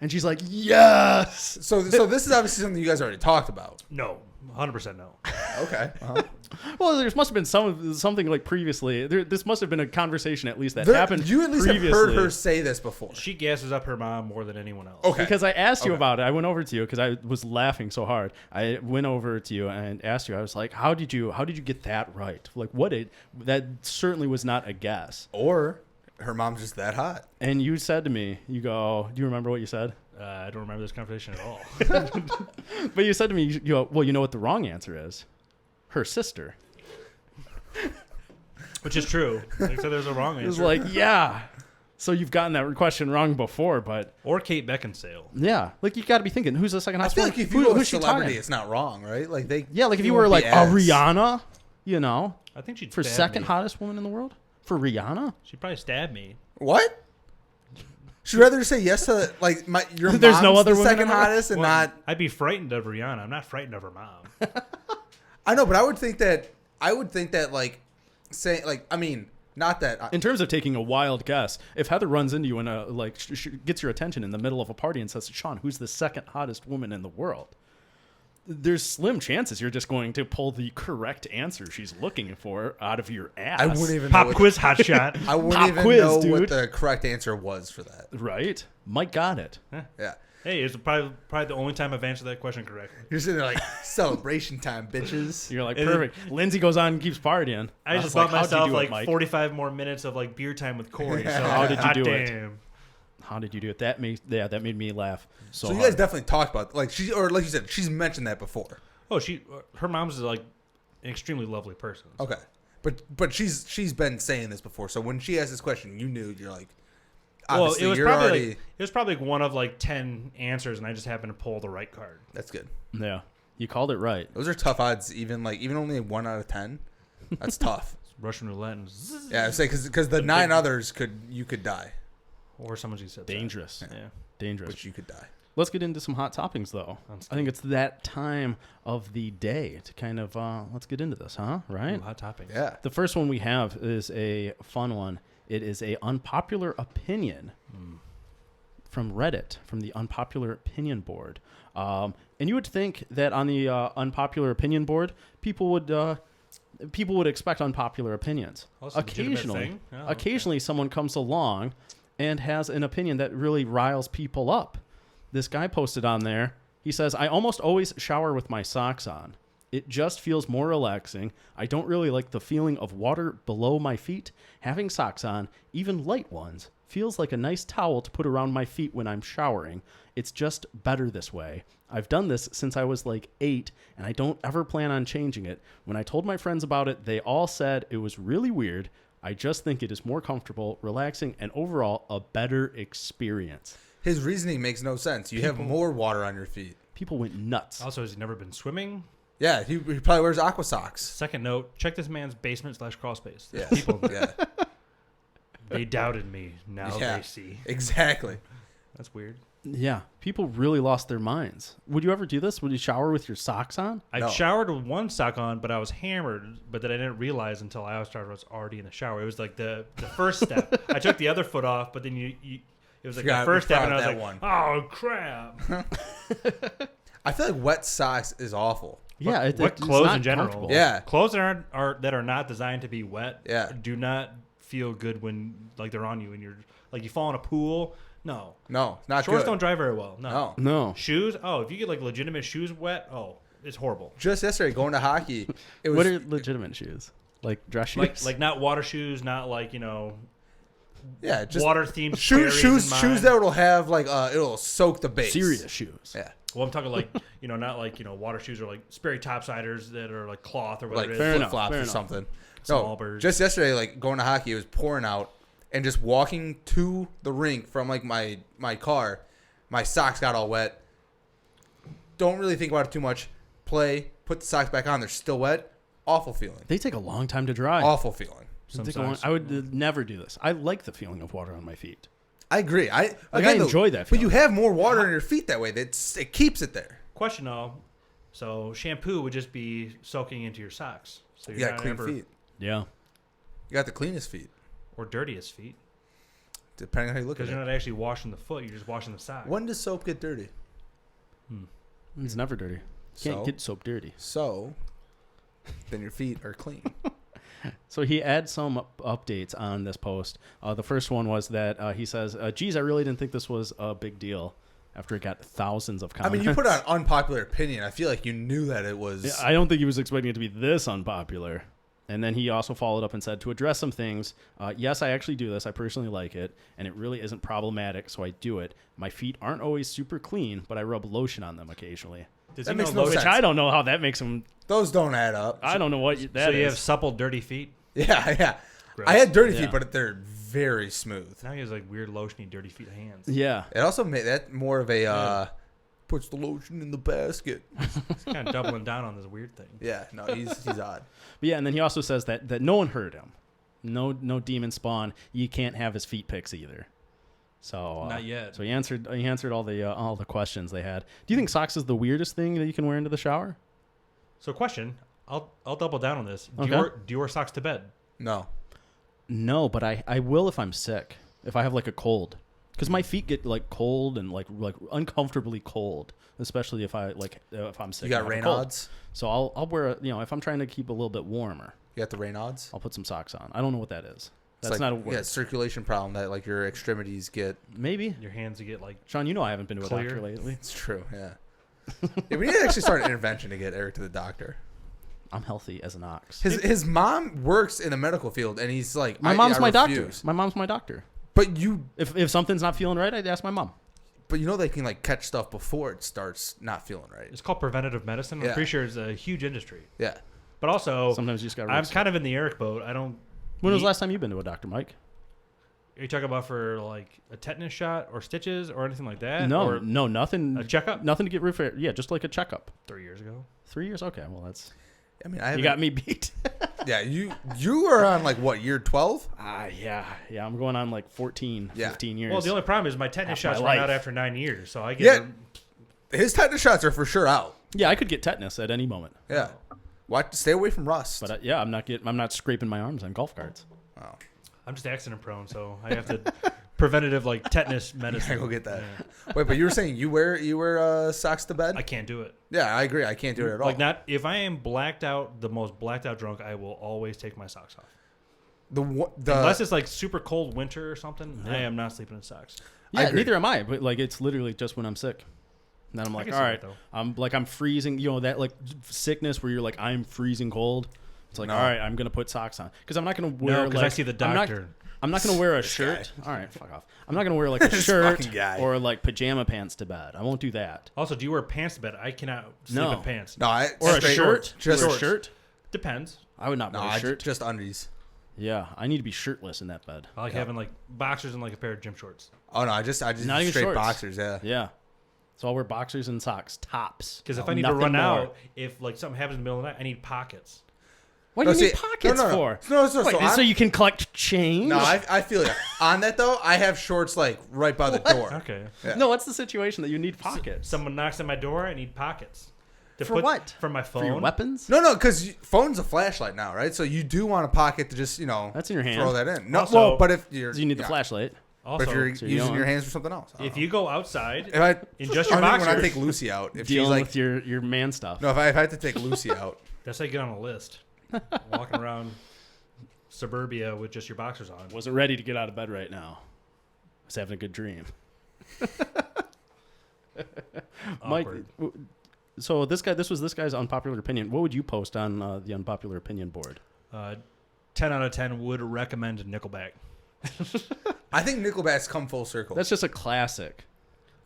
[SPEAKER 2] And she's like, yes.
[SPEAKER 3] So this is obviously something you guys already talked about.
[SPEAKER 4] No, 100% no.
[SPEAKER 3] Okay.
[SPEAKER 2] Well, there must have been something like previously. This must have been a conversation at least that happened
[SPEAKER 3] You at least
[SPEAKER 2] previously.
[SPEAKER 3] have heard her say this before.
[SPEAKER 4] She gasses up her mom more than anyone else.
[SPEAKER 3] Okay.
[SPEAKER 2] Because I asked you
[SPEAKER 3] Okay.
[SPEAKER 2] about it. I went over to you because I was laughing so hard. I went over to you and asked you. I was like, "How did you get that right? Like, that certainly was not a guess."
[SPEAKER 3] Or her mom's just that hot.
[SPEAKER 2] And you said to me, "You go. Do you remember what you said?"
[SPEAKER 4] I don't remember this conversation at all.
[SPEAKER 2] But you said to me, "You go. Well, you know what the wrong answer is? Her sister."
[SPEAKER 4] Which is true. Like, so there's a wrong answer.
[SPEAKER 2] It was like, yeah. So you've gotten that question wrong before, but
[SPEAKER 4] or Kate Beckinsale.
[SPEAKER 2] yeah, like you got to be thinking, who's the second
[SPEAKER 3] I
[SPEAKER 2] hottest
[SPEAKER 3] feel
[SPEAKER 2] woman?
[SPEAKER 3] like if you go with
[SPEAKER 2] who's she
[SPEAKER 3] celebrity,
[SPEAKER 2] talking?
[SPEAKER 3] it's not wrong, right? Like
[SPEAKER 2] Yeah, like if you
[SPEAKER 3] won't
[SPEAKER 2] were
[SPEAKER 3] be
[SPEAKER 2] like a
[SPEAKER 3] as-
[SPEAKER 2] Rihanna, you know,
[SPEAKER 4] I think she'd
[SPEAKER 2] for
[SPEAKER 4] stab
[SPEAKER 2] second
[SPEAKER 4] me.
[SPEAKER 2] hottest woman in the world, for Rihanna.
[SPEAKER 4] She'd probably stab me.
[SPEAKER 3] What? Should rather say yes to like your
[SPEAKER 2] There's
[SPEAKER 3] mom's
[SPEAKER 2] no other
[SPEAKER 3] the
[SPEAKER 2] women
[SPEAKER 3] second
[SPEAKER 2] in the-
[SPEAKER 3] hottest and
[SPEAKER 4] Well,
[SPEAKER 3] not.
[SPEAKER 4] I'd be frightened of Rihanna. I'm not frightened of her mom.
[SPEAKER 3] I know, but I would think that like say like I mean not that
[SPEAKER 2] In terms of taking a wild guess, if Heather runs into you and gets your attention in the middle of a party and says, "Sean, who's the second hottest woman in the world?" There's slim chances you're just going to pull the correct answer she's looking for out of your ass.
[SPEAKER 3] I wouldn't even
[SPEAKER 4] Pop
[SPEAKER 3] know
[SPEAKER 4] quiz hot shot.
[SPEAKER 3] I wouldn't
[SPEAKER 2] Pop
[SPEAKER 3] even
[SPEAKER 2] quiz,
[SPEAKER 3] know
[SPEAKER 2] dude.
[SPEAKER 3] what the correct answer was for that.
[SPEAKER 2] Right? Mike got it.
[SPEAKER 3] Yeah.
[SPEAKER 4] Hey, it's probably the only time I've answered that question correctly.
[SPEAKER 3] You're sitting there like celebration time, bitches.
[SPEAKER 2] You're like,
[SPEAKER 4] And
[SPEAKER 2] perfect. Lindsay goes on and keeps partying.
[SPEAKER 4] I just
[SPEAKER 2] was
[SPEAKER 4] bought
[SPEAKER 2] like, how'd you
[SPEAKER 4] myself
[SPEAKER 2] do it,
[SPEAKER 4] like
[SPEAKER 2] Mike?
[SPEAKER 4] 45 more minutes of like beer time with Corey. So
[SPEAKER 2] How did you
[SPEAKER 4] hot
[SPEAKER 2] do it?
[SPEAKER 4] damn.
[SPEAKER 2] How did you do it? That made me laugh so
[SPEAKER 3] So you
[SPEAKER 2] hard.
[SPEAKER 3] guys definitely talked about like like you said, she's mentioned that before.
[SPEAKER 4] Oh, her mom's like an extremely lovely person.
[SPEAKER 3] Okay. But she's been saying this before. So when she asked this question, you knew you're like
[SPEAKER 4] Well,
[SPEAKER 3] obviously
[SPEAKER 4] it was
[SPEAKER 3] you're
[SPEAKER 4] probably
[SPEAKER 3] already
[SPEAKER 4] like, it was probably like one of like 10 answers, and I just happened to pull the right card.
[SPEAKER 3] that's good.
[SPEAKER 2] Yeah, you called it right.
[SPEAKER 3] Those are tough odds. Even only 1 out of 10. That's tough.
[SPEAKER 4] Russian roulette, and zzz,
[SPEAKER 3] Yeah, I say because the 9 others you could die,
[SPEAKER 4] or someone just said that.
[SPEAKER 2] Dangerous.
[SPEAKER 4] Yeah.
[SPEAKER 2] Dangerous.
[SPEAKER 3] but you could die.
[SPEAKER 2] Let's get into some hot toppings, though. I think it's that time of the day to kind of let's get into this, huh? Right.
[SPEAKER 4] Ooh, hot toppings.
[SPEAKER 3] Yeah.
[SPEAKER 2] The first one we have is a fun one. It is a unpopular opinion from Reddit, from the Unpopular Opinion Board. And you would think that on the Unpopular Opinion Board, people would expect unpopular opinions.
[SPEAKER 4] Oh, that's a legitimate
[SPEAKER 2] Occasionally,
[SPEAKER 4] thing? Oh, okay.
[SPEAKER 2] occasionally someone comes along and has an opinion that really riles people up. This guy posted on there. He says, "I almost always shower with my socks on. It just feels more relaxing. I don't really like the feeling of water below my feet. Having socks on, even light ones, feels like a nice towel to put around my feet when I'm showering. It's just better this way. I've done this since I was like 8, and I don't ever plan on changing it. When I told my friends about it, they all said it was really weird. I just think it is more comfortable, relaxing, and overall a better experience."
[SPEAKER 3] His reasoning makes no sense. You have more water on your feet.
[SPEAKER 2] People went nuts.
[SPEAKER 4] Also, has he never been swimming?
[SPEAKER 3] Yeah, he probably wears aqua socks.
[SPEAKER 4] Second note, check this man's basement/crawl space.
[SPEAKER 3] Yeah.
[SPEAKER 4] People,
[SPEAKER 3] Yeah.
[SPEAKER 4] they doubted me. Now
[SPEAKER 3] Yeah.
[SPEAKER 4] they see.
[SPEAKER 3] Exactly.
[SPEAKER 4] That's weird.
[SPEAKER 2] Yeah, people really lost their minds. Would you ever do this? Would you shower with your socks on?
[SPEAKER 4] I
[SPEAKER 3] No.
[SPEAKER 4] showered with one sock on, but I was hammered. But then I didn't realize until I was already in the shower. It was like the first step. I took the other foot off, but then it was like
[SPEAKER 3] Forgot-
[SPEAKER 4] the first step, and I was
[SPEAKER 3] forgot
[SPEAKER 4] like,
[SPEAKER 3] that
[SPEAKER 4] "Oh crap!"
[SPEAKER 3] I feel like wet socks is awful.
[SPEAKER 2] Yeah,
[SPEAKER 4] Wet
[SPEAKER 2] it's
[SPEAKER 4] clothes
[SPEAKER 2] not
[SPEAKER 4] in general.
[SPEAKER 2] comfortable.
[SPEAKER 3] Yeah.
[SPEAKER 4] Clothes that are not designed to be wet.
[SPEAKER 3] Yeah.
[SPEAKER 4] Do not feel good when like they're on you and you're like you fall in a pool. No.
[SPEAKER 3] No, not
[SPEAKER 4] Shorts
[SPEAKER 3] good.
[SPEAKER 4] don't dry very well. No.
[SPEAKER 3] No.
[SPEAKER 2] No.
[SPEAKER 4] Shoes. Oh, if you get like legitimate shoes wet, it's horrible.
[SPEAKER 3] Just yesterday, going to hockey, it was
[SPEAKER 2] What are legitimate shoes? Like dress shoes?
[SPEAKER 4] Like not water shoes, not like
[SPEAKER 3] yeah, just
[SPEAKER 4] water themed
[SPEAKER 3] shoes that will have like it'll soak the base.
[SPEAKER 2] serious shoes.
[SPEAKER 3] Yeah,
[SPEAKER 4] Well, I'm talking like not like water shoes or like Sperry topsiders that are like cloth or
[SPEAKER 3] like
[SPEAKER 4] whatever.
[SPEAKER 2] fair
[SPEAKER 4] it is.
[SPEAKER 3] flip flops
[SPEAKER 2] fair
[SPEAKER 3] or
[SPEAKER 2] enough.
[SPEAKER 3] something.
[SPEAKER 4] Small
[SPEAKER 3] No,
[SPEAKER 4] birds.
[SPEAKER 3] just yesterday, like going to hockey, it was pouring out, and just walking to the rink from like my car, my socks got all wet. Don't really think about it too much. Play, put the socks back on. They're still wet. Awful feeling.
[SPEAKER 2] They take a long time to dry.
[SPEAKER 3] Awful feeling.
[SPEAKER 2] They take a long-
[SPEAKER 4] socks.
[SPEAKER 2] I would never do this. I like the feeling of water on my feet.
[SPEAKER 3] I agree. I
[SPEAKER 2] enjoy that
[SPEAKER 3] But you
[SPEAKER 2] feeling.
[SPEAKER 3] have more water on your feet that way. It keeps it there.
[SPEAKER 4] Question though, so shampoo would just be soaking into your socks. So
[SPEAKER 3] You
[SPEAKER 4] you're
[SPEAKER 3] got
[SPEAKER 4] not
[SPEAKER 3] clean
[SPEAKER 4] ever,
[SPEAKER 3] feet.
[SPEAKER 2] Yeah.
[SPEAKER 3] You got the cleanest feet.
[SPEAKER 4] or dirtiest feet.
[SPEAKER 3] Depending on how you look at
[SPEAKER 4] Because
[SPEAKER 3] it.
[SPEAKER 4] you're not actually washing the foot. You're just washing the sock.
[SPEAKER 3] When does soap get dirty?
[SPEAKER 2] It's never dirty. Can't
[SPEAKER 3] So?
[SPEAKER 2] get soap dirty.
[SPEAKER 3] So, then your feet are clean.
[SPEAKER 2] So he adds some updates on this post. The first one was that he says, geez, I really didn't think this was a big deal after it got thousands of
[SPEAKER 3] I
[SPEAKER 2] comments.
[SPEAKER 3] mean, you put on unpopular opinion. I feel like you knew that it was.
[SPEAKER 2] Yeah, I don't think he was expecting it to be this unpopular. And then he also followed up and said, to address some things, yes, I actually do this. I personally like it, and it really isn't problematic, so I do it. My feet aren't always super clean, but I rub lotion on them occasionally.
[SPEAKER 4] Does
[SPEAKER 3] That
[SPEAKER 4] he
[SPEAKER 3] makes
[SPEAKER 4] know
[SPEAKER 3] no
[SPEAKER 4] lotion?
[SPEAKER 2] Which
[SPEAKER 3] sense.
[SPEAKER 2] I don't know how that makes him...
[SPEAKER 3] Those don't add up.
[SPEAKER 2] I don't know what that
[SPEAKER 4] So
[SPEAKER 2] is.
[SPEAKER 4] you have supple, dirty feet.
[SPEAKER 3] Yeah.
[SPEAKER 4] Gross.
[SPEAKER 3] I had dirty feet,
[SPEAKER 2] Yeah.
[SPEAKER 3] but they're very smooth.
[SPEAKER 4] Now he has like weird lotiony, dirty feet hands.
[SPEAKER 2] Yeah.
[SPEAKER 3] It also made that more of a puts the lotion in the basket.
[SPEAKER 4] He's kind of doubling down on this weird thing.
[SPEAKER 3] Yeah, no, he's odd.
[SPEAKER 2] But yeah, and then he also says that no one hurt him. No demon spawn. You can't have his feet pics either. So
[SPEAKER 4] Not yet.
[SPEAKER 2] So he answered all the questions they had. Do you think socks is the weirdest thing that you can wear into the shower?
[SPEAKER 4] So question, I'll double down on this. Do,
[SPEAKER 2] Okay.
[SPEAKER 4] you wear socks to bed?
[SPEAKER 3] No.
[SPEAKER 2] No, but I will if I'm sick. If I have like a cold. Because my feet get like cold and like uncomfortably cold, especially if I'm sick.
[SPEAKER 3] You got
[SPEAKER 2] and I have a cold.
[SPEAKER 3] Raynaud's?
[SPEAKER 2] So I'll wear if I'm trying to keep a little bit warmer,
[SPEAKER 3] You got the Raynaud's?
[SPEAKER 2] I'll put some socks on. I don't know what that is.
[SPEAKER 3] It's
[SPEAKER 2] That's
[SPEAKER 3] like,
[SPEAKER 2] not a word.
[SPEAKER 3] Yeah, circulation problem that like your extremities get.
[SPEAKER 2] Maybe.
[SPEAKER 4] Your hands to get like
[SPEAKER 2] Sean, you know I haven't been to a
[SPEAKER 4] Clear.
[SPEAKER 2] doctor lately.
[SPEAKER 3] It's true, yeah. Yeah, we need to actually start an intervention to get Eric to the doctor.
[SPEAKER 2] I'm healthy as an ox.
[SPEAKER 3] His mom works in the medical field, and he's like,
[SPEAKER 2] My mom's my doctor.
[SPEAKER 3] refuse.
[SPEAKER 2] My mom's my doctor.
[SPEAKER 3] But you
[SPEAKER 2] If something's not feeling right, I'd ask my mom.
[SPEAKER 3] they can like catch stuff before it starts not feeling right.
[SPEAKER 4] it's called preventative medicine. I'm
[SPEAKER 3] Yeah.
[SPEAKER 4] pretty sure it's a huge industry.
[SPEAKER 3] Yeah.
[SPEAKER 4] But also,
[SPEAKER 2] Sometimes you just got to
[SPEAKER 4] I'm kind of in the Eric boat. I don't.
[SPEAKER 2] When was the last time you've been to a doctor, Mike?
[SPEAKER 4] Are you talking about for like a tetanus shot or stitches or anything like that?
[SPEAKER 2] No,
[SPEAKER 4] Or
[SPEAKER 2] no, nothing.
[SPEAKER 4] a checkup?
[SPEAKER 2] Nothing to get referred. Yeah, just like a checkup.
[SPEAKER 4] 3 years ago.
[SPEAKER 2] 3 years? Okay, well, that's...
[SPEAKER 3] I mean,
[SPEAKER 2] You got me beat.
[SPEAKER 3] Yeah, you are on like what, year 12?
[SPEAKER 2] Yeah, I'm going on like 14,
[SPEAKER 3] Yeah.
[SPEAKER 2] 15 years.
[SPEAKER 4] Well, the only problem is my tetanus
[SPEAKER 2] Half my
[SPEAKER 4] shots run out
[SPEAKER 2] life.
[SPEAKER 4] after 9 years, so I get.
[SPEAKER 3] Yeah. His tetanus shots are for sure out.
[SPEAKER 2] Yeah, I could get tetanus at any moment.
[SPEAKER 3] Yeah. Stay away from rust.
[SPEAKER 2] But I'm not scraping my arms on golf carts.
[SPEAKER 3] Oh.
[SPEAKER 4] I'm just accident prone, so I have to preventative like tetanus medicine.
[SPEAKER 3] I go get that.
[SPEAKER 4] Yeah.
[SPEAKER 3] Wait, but you were saying you wear socks to bed?
[SPEAKER 4] I can't do it.
[SPEAKER 3] Yeah, I agree. I can't do it at all.
[SPEAKER 4] Like not if I am blacked out, the most blacked out drunk, I will always take my socks off. Unless it's like super cold winter or something, I am not sleeping in socks.
[SPEAKER 2] Yeah,
[SPEAKER 3] agree.
[SPEAKER 2] neither am I. But like, it's literally just when I'm sick. And then I'm like,
[SPEAKER 4] can
[SPEAKER 2] all
[SPEAKER 4] see
[SPEAKER 2] right,
[SPEAKER 4] that,
[SPEAKER 2] I'm freezing. You know that like sickness where you're like, I'm freezing cold. It's like,
[SPEAKER 3] No.
[SPEAKER 2] all right, I'm gonna put socks on because I'm not gonna wear.
[SPEAKER 4] No, because
[SPEAKER 2] like,
[SPEAKER 4] I see the doctor.
[SPEAKER 2] I'm not gonna wear a shirt. All right, fuck off. I'm not gonna wear like a shirt
[SPEAKER 3] fucking guy.
[SPEAKER 2] or like pajama pants to bed. I won't do that.
[SPEAKER 4] Also, do you wear pants to bed? I cannot sleep
[SPEAKER 2] No.
[SPEAKER 4] in pants.
[SPEAKER 3] No,
[SPEAKER 2] Or a
[SPEAKER 3] straight-
[SPEAKER 2] shirt.
[SPEAKER 3] Just
[SPEAKER 2] Or a shirt.
[SPEAKER 4] Depends.
[SPEAKER 2] I would not
[SPEAKER 3] No,
[SPEAKER 2] wear a shirt.
[SPEAKER 3] just undies.
[SPEAKER 2] Yeah, I need to be shirtless in that bed.
[SPEAKER 4] I like having like boxers and like a pair of gym shorts.
[SPEAKER 3] Oh no, I just
[SPEAKER 2] Not even
[SPEAKER 3] straight
[SPEAKER 2] shorts.
[SPEAKER 3] boxers. Yeah.
[SPEAKER 2] Yeah. So I'll wear boxers and socks, tops.
[SPEAKER 4] Because if
[SPEAKER 2] No,
[SPEAKER 4] I need to
[SPEAKER 2] nothing
[SPEAKER 4] run
[SPEAKER 2] more.
[SPEAKER 4] out, if like something happens in the middle of the night, I need pockets.
[SPEAKER 2] What do
[SPEAKER 3] No,
[SPEAKER 2] you need
[SPEAKER 3] see-
[SPEAKER 2] pockets
[SPEAKER 3] no.
[SPEAKER 2] for?
[SPEAKER 3] No,
[SPEAKER 2] Wait,
[SPEAKER 3] I'm-
[SPEAKER 2] so you can collect change?
[SPEAKER 3] No, I feel you. On that though, I have shorts like right by the door.
[SPEAKER 4] Okay.
[SPEAKER 3] Yeah.
[SPEAKER 2] No, what's the situation that you need pockets?
[SPEAKER 4] Someone knocks on my door, I need pockets. To
[SPEAKER 2] For what?
[SPEAKER 4] For my phone.
[SPEAKER 2] For your weapons?
[SPEAKER 3] No, because phone's a flashlight now, right? So you do want a pocket to just
[SPEAKER 2] That's in your hand.
[SPEAKER 3] throw that in. No,
[SPEAKER 4] Also-
[SPEAKER 3] well, but if you're
[SPEAKER 2] You need the
[SPEAKER 3] yeah.
[SPEAKER 2] flashlight.
[SPEAKER 4] Also,
[SPEAKER 3] But if you're
[SPEAKER 2] So you
[SPEAKER 3] using
[SPEAKER 2] don't-
[SPEAKER 3] your hands for something else. I don't
[SPEAKER 4] if
[SPEAKER 3] know.
[SPEAKER 4] you go outside
[SPEAKER 3] if I
[SPEAKER 4] in just your
[SPEAKER 3] I think
[SPEAKER 4] boxers,
[SPEAKER 3] when I take Lucy out, if she's
[SPEAKER 2] Dealing
[SPEAKER 3] like
[SPEAKER 2] with your man stuff.
[SPEAKER 3] no, if I had to take Lucy out,
[SPEAKER 4] that's how you get on a list. Walking around suburbia with just your boxers on.
[SPEAKER 2] Wasn't ready to get out of bed right now. Was having a good dream. Mike,
[SPEAKER 4] Awkward.
[SPEAKER 2] so this was this guy's unpopular opinion. What would you post on the unpopular opinion board?
[SPEAKER 4] 10 out of 10 would recommend Nickelback.
[SPEAKER 3] I think Nickelback's come full circle.
[SPEAKER 2] That's just a classic.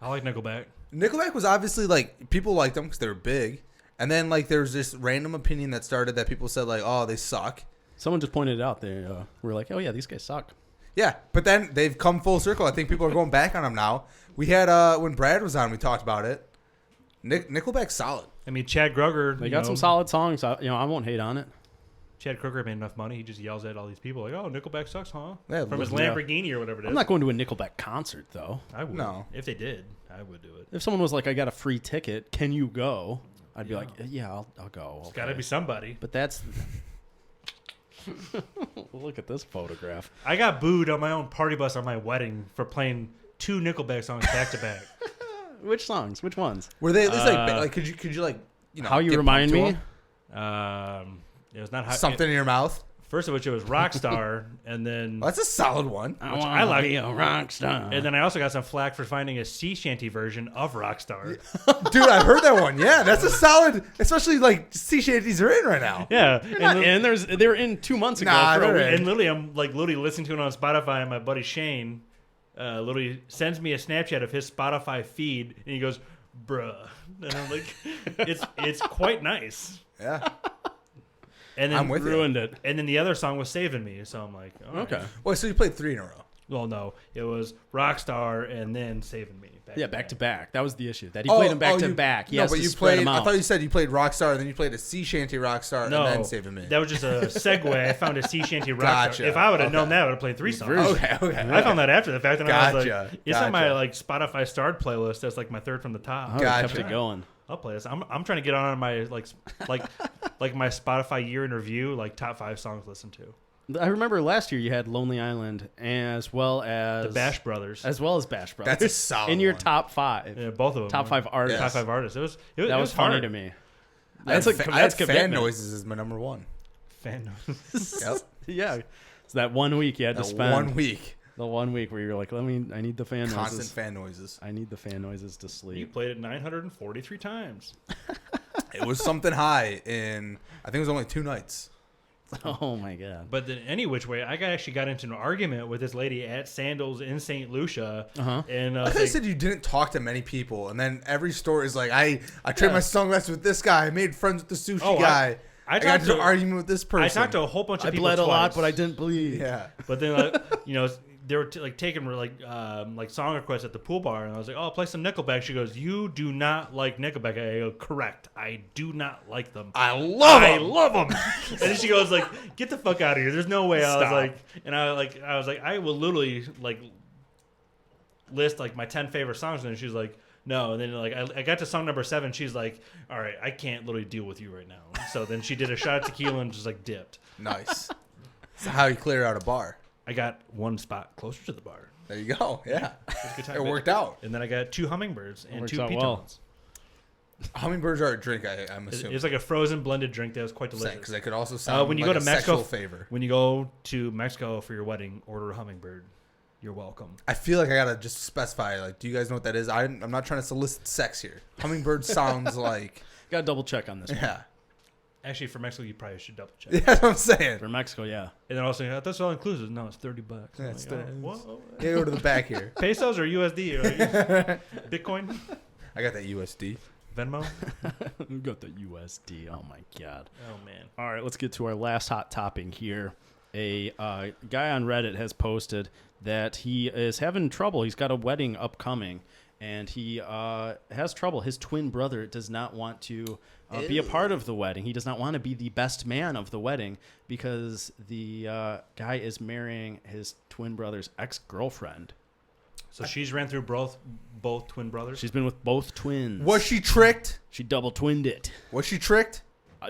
[SPEAKER 4] I like Nickelback.
[SPEAKER 3] Nickelback was obviously like people liked them because they were big, and then like there was this random opinion that started that people said like, oh, they suck.
[SPEAKER 2] Someone just pointed it out. They were like, oh yeah, these guys suck.
[SPEAKER 3] Yeah, but then they've come full circle. I think people are going back on them now. We had when Brad was on, we talked about it. Nickelback's solid.
[SPEAKER 4] I mean, Chad Kroeger.
[SPEAKER 2] They got some solid songs. I won't hate on it.
[SPEAKER 4] Chad Kroeger made enough money. He just yells at all these people like, "Oh, Nickelback sucks, huh?"
[SPEAKER 3] Yeah,
[SPEAKER 4] From his
[SPEAKER 2] yeah.
[SPEAKER 4] Lamborghini or whatever it is.
[SPEAKER 2] I'm not going to a Nickelback concert though.
[SPEAKER 4] I would.
[SPEAKER 3] No.
[SPEAKER 4] If they did, I would do it.
[SPEAKER 2] If someone was like, I got a free ticket, can you go? I'd be like, yeah, I'll go.
[SPEAKER 4] It's got to
[SPEAKER 2] okay.
[SPEAKER 4] be somebody.
[SPEAKER 2] But that's Look at this photograph.
[SPEAKER 4] I got booed on my own party bus on my wedding for playing 2 Nickelback songs back to back.
[SPEAKER 2] Which songs? Which ones?
[SPEAKER 3] Were they at least like could you like
[SPEAKER 2] How You
[SPEAKER 3] get
[SPEAKER 2] Remind
[SPEAKER 3] pumped
[SPEAKER 2] Me?
[SPEAKER 3] to 'em?
[SPEAKER 4] It was not how,
[SPEAKER 3] Something in your mouth?
[SPEAKER 4] First of which it was Rockstar, and then
[SPEAKER 3] Well, that's a solid one.
[SPEAKER 2] I like be a rock star.
[SPEAKER 4] and then I also got some flack for finding a sea shanty version of Rockstar.
[SPEAKER 3] Dude, I've heard that one. Yeah, that's a solid, especially like sea shanties are in right now.
[SPEAKER 4] Yeah,
[SPEAKER 2] And they were in 2 months ago.
[SPEAKER 3] Nah,
[SPEAKER 2] for a
[SPEAKER 3] they're
[SPEAKER 2] week.
[SPEAKER 3] in.
[SPEAKER 4] and literally I'm like listening to it on Spotify, and my buddy Shane literally sends me a Snapchat of his Spotify feed, and he goes, "Bruh," and I'm like, "It's quite nice."
[SPEAKER 3] Yeah.
[SPEAKER 4] And then
[SPEAKER 3] I'm with you.
[SPEAKER 2] Ruined it.
[SPEAKER 4] And then the other song was Saving Me, so I'm like, all right.
[SPEAKER 2] Okay.
[SPEAKER 3] Wait, so you played 3 in a row?
[SPEAKER 4] Well, no, it was Rockstar and then Saving Me.
[SPEAKER 2] Back to back. That was the issue. That he played them back to back. He
[SPEAKER 3] No,
[SPEAKER 2] has
[SPEAKER 3] but
[SPEAKER 2] to
[SPEAKER 3] you
[SPEAKER 2] spread
[SPEAKER 3] played.
[SPEAKER 2] them
[SPEAKER 3] I
[SPEAKER 2] out.
[SPEAKER 3] thought you said you played Rockstar, and then you played a sea shanty Rockstar,
[SPEAKER 4] No,
[SPEAKER 3] and then Saving Me.
[SPEAKER 4] that was just a segue. I found a sea shanty Rockstar.
[SPEAKER 3] Gotcha.
[SPEAKER 4] If I would have known that, I would have played 3 songs.
[SPEAKER 3] Okay.
[SPEAKER 4] I found that after the fact, and I was
[SPEAKER 3] Gotcha.
[SPEAKER 4] like, "It's on my
[SPEAKER 3] Gotcha.
[SPEAKER 4] like Spotify starred playlist. That's like my third from the top."
[SPEAKER 2] Oh,
[SPEAKER 3] Gotcha.
[SPEAKER 2] kept it going.
[SPEAKER 4] I'll play this. I'm trying to get on my like my Spotify year in review, like top 5 songs listened to.
[SPEAKER 2] I remember last year you had Lonely Island as well as
[SPEAKER 4] The Bash Brothers.
[SPEAKER 2] as well as Bash Brothers.
[SPEAKER 3] That's a solid
[SPEAKER 2] in your
[SPEAKER 3] one.
[SPEAKER 2] top 5.
[SPEAKER 4] Yeah, both of them.
[SPEAKER 2] Top 5 artists.
[SPEAKER 4] Top 5 artists. It was
[SPEAKER 2] That was funny
[SPEAKER 4] hard.
[SPEAKER 2] to me.
[SPEAKER 3] I had
[SPEAKER 2] That's
[SPEAKER 3] fan
[SPEAKER 2] commitment.
[SPEAKER 3] noises is my number 1.
[SPEAKER 4] Fan.
[SPEAKER 3] Yep.
[SPEAKER 2] Yeah. So that 1 week you had to
[SPEAKER 3] That
[SPEAKER 2] spend.
[SPEAKER 3] 1 week.
[SPEAKER 2] The 1 week where you're like, I need the fan
[SPEAKER 3] Constant
[SPEAKER 2] noises.
[SPEAKER 3] fan noises.
[SPEAKER 2] I need the fan noises to
[SPEAKER 4] You
[SPEAKER 2] sleep.
[SPEAKER 4] played it 943 times.
[SPEAKER 3] It was something high in, I think it was only 2 nights.
[SPEAKER 2] Oh my god.
[SPEAKER 4] But then, any which way, actually got into an argument with this lady at Sandals in St. Lucia.
[SPEAKER 2] Uh-huh.
[SPEAKER 4] And
[SPEAKER 3] I thought you said you didn't talk to many people, and then every story is like, I traded my sunglasses with this guy, I made friends with the sushi guy. I got into an argument with this person.
[SPEAKER 4] I talked to a whole bunch of
[SPEAKER 2] I
[SPEAKER 4] people
[SPEAKER 2] bled a lot,
[SPEAKER 4] twice.
[SPEAKER 2] but I didn't bleed.
[SPEAKER 3] Yeah.
[SPEAKER 4] But then, they were taking like song requests at the pool bar, and I was like, "Oh, play some Nickelback." She goes, "You do not like Nickelback." I go, "Correct. I do not like them.
[SPEAKER 3] I love them.
[SPEAKER 4] and then she goes like, "Get the fuck out of here. There's no way." I was
[SPEAKER 2] Stop.
[SPEAKER 4] like, I was like, I will literally like list like my 10 favorite songs, and then she's like, "No." And then like I got to song number 7. She's like, "All right, I can't literally deal with you right now." So then she did a shot of tequila and just like dipped.
[SPEAKER 3] Nice. So how you clear out a bar?
[SPEAKER 4] I got one spot closer to the bar.
[SPEAKER 3] There you go. Yeah.
[SPEAKER 4] It was a good time.
[SPEAKER 3] It worked out.
[SPEAKER 4] And then I got 2 hummingbirds and
[SPEAKER 2] Works
[SPEAKER 4] 2
[SPEAKER 2] out
[SPEAKER 4] pitons.
[SPEAKER 2] well.
[SPEAKER 3] Hummingbirds are a drink, I'm
[SPEAKER 4] It
[SPEAKER 3] assuming.
[SPEAKER 4] was like a frozen blended drink that was quite delicious.
[SPEAKER 3] Because they could also sound
[SPEAKER 4] when you
[SPEAKER 3] like
[SPEAKER 4] go
[SPEAKER 3] a
[SPEAKER 4] to Mexico,
[SPEAKER 3] sexual favor.
[SPEAKER 4] when you go to Mexico for your wedding, order a hummingbird. You're welcome.
[SPEAKER 3] I feel like I gotta just specify. Like, do you guys know what that is? I'm not trying to solicit sex here. Hummingbird sounds like
[SPEAKER 2] Got to double check on this one.
[SPEAKER 3] yeah.
[SPEAKER 4] Actually, for Mexico, you probably should double check.
[SPEAKER 3] Yeah, that's what I'm saying.
[SPEAKER 2] For Mexico, yeah.
[SPEAKER 4] And then also, that's all inclusive. No, it's $30.
[SPEAKER 3] Yeah,
[SPEAKER 4] I'm
[SPEAKER 3] it's
[SPEAKER 4] like,
[SPEAKER 3] 30.
[SPEAKER 4] what?
[SPEAKER 3] Yeah, go to the back here.
[SPEAKER 4] Pesos or USD? Or Bitcoin?
[SPEAKER 3] I got that USD.
[SPEAKER 4] Venmo?
[SPEAKER 2] We've got the USD. Oh my god.
[SPEAKER 4] Oh man.
[SPEAKER 2] All right, let's get to our last hot topic here. A guy on Reddit has posted that he is having trouble. He's got a wedding upcoming, and he has trouble. His twin brother does not want to be a part of the wedding. He does not want to be the best man of the wedding because the guy is marrying his twin brother's ex-girlfriend.
[SPEAKER 4] So she's ran through both twin brothers?
[SPEAKER 2] She's been with both twins.
[SPEAKER 3] Was she tricked?
[SPEAKER 2] She double twinned it.
[SPEAKER 3] Was she tricked?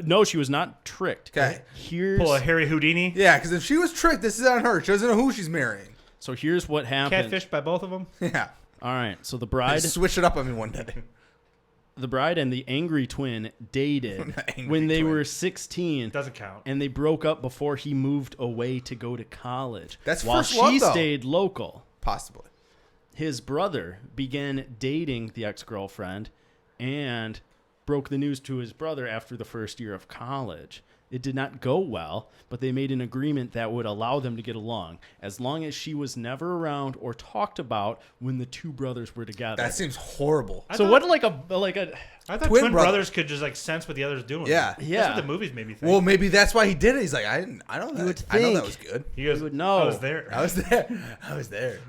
[SPEAKER 2] No, she was not tricked.
[SPEAKER 3] Okay.
[SPEAKER 2] Here's
[SPEAKER 4] Pull a Harry Houdini?
[SPEAKER 3] Yeah, because if she was tricked, this is on her. She doesn't know who she's marrying.
[SPEAKER 2] so here's what happened.
[SPEAKER 4] Catfished by both of them?
[SPEAKER 3] Yeah.
[SPEAKER 2] All right. So the bride
[SPEAKER 3] Switch it up on me one day.
[SPEAKER 2] The bride and the angry twin dated
[SPEAKER 3] The angry
[SPEAKER 2] when they
[SPEAKER 3] twin.
[SPEAKER 2] were 16,
[SPEAKER 4] Doesn't count.
[SPEAKER 2] and they broke up before he moved away to go to college.
[SPEAKER 3] That's
[SPEAKER 2] while
[SPEAKER 3] first
[SPEAKER 2] she
[SPEAKER 3] love, though.
[SPEAKER 2] stayed local.
[SPEAKER 3] Possibly.
[SPEAKER 2] His brother began dating the ex-girlfriend and broke the news to his brother after the first year of college. It did not go well, but they made an agreement that would allow them to get along as long as she was never around or talked about when the two brothers were together.
[SPEAKER 3] That seems horrible.
[SPEAKER 2] So what like a
[SPEAKER 4] I thought
[SPEAKER 3] Twin
[SPEAKER 4] twin
[SPEAKER 3] brother-
[SPEAKER 4] brothers could just like sense what the other's doing.
[SPEAKER 3] Yeah.
[SPEAKER 2] Yeah.
[SPEAKER 4] That's what the movies made me think.
[SPEAKER 3] Well, maybe that's why he did it. He's like, I know that. I know that was good.
[SPEAKER 4] he goes,
[SPEAKER 2] you would know.
[SPEAKER 4] I was there.
[SPEAKER 3] I was there. I was there.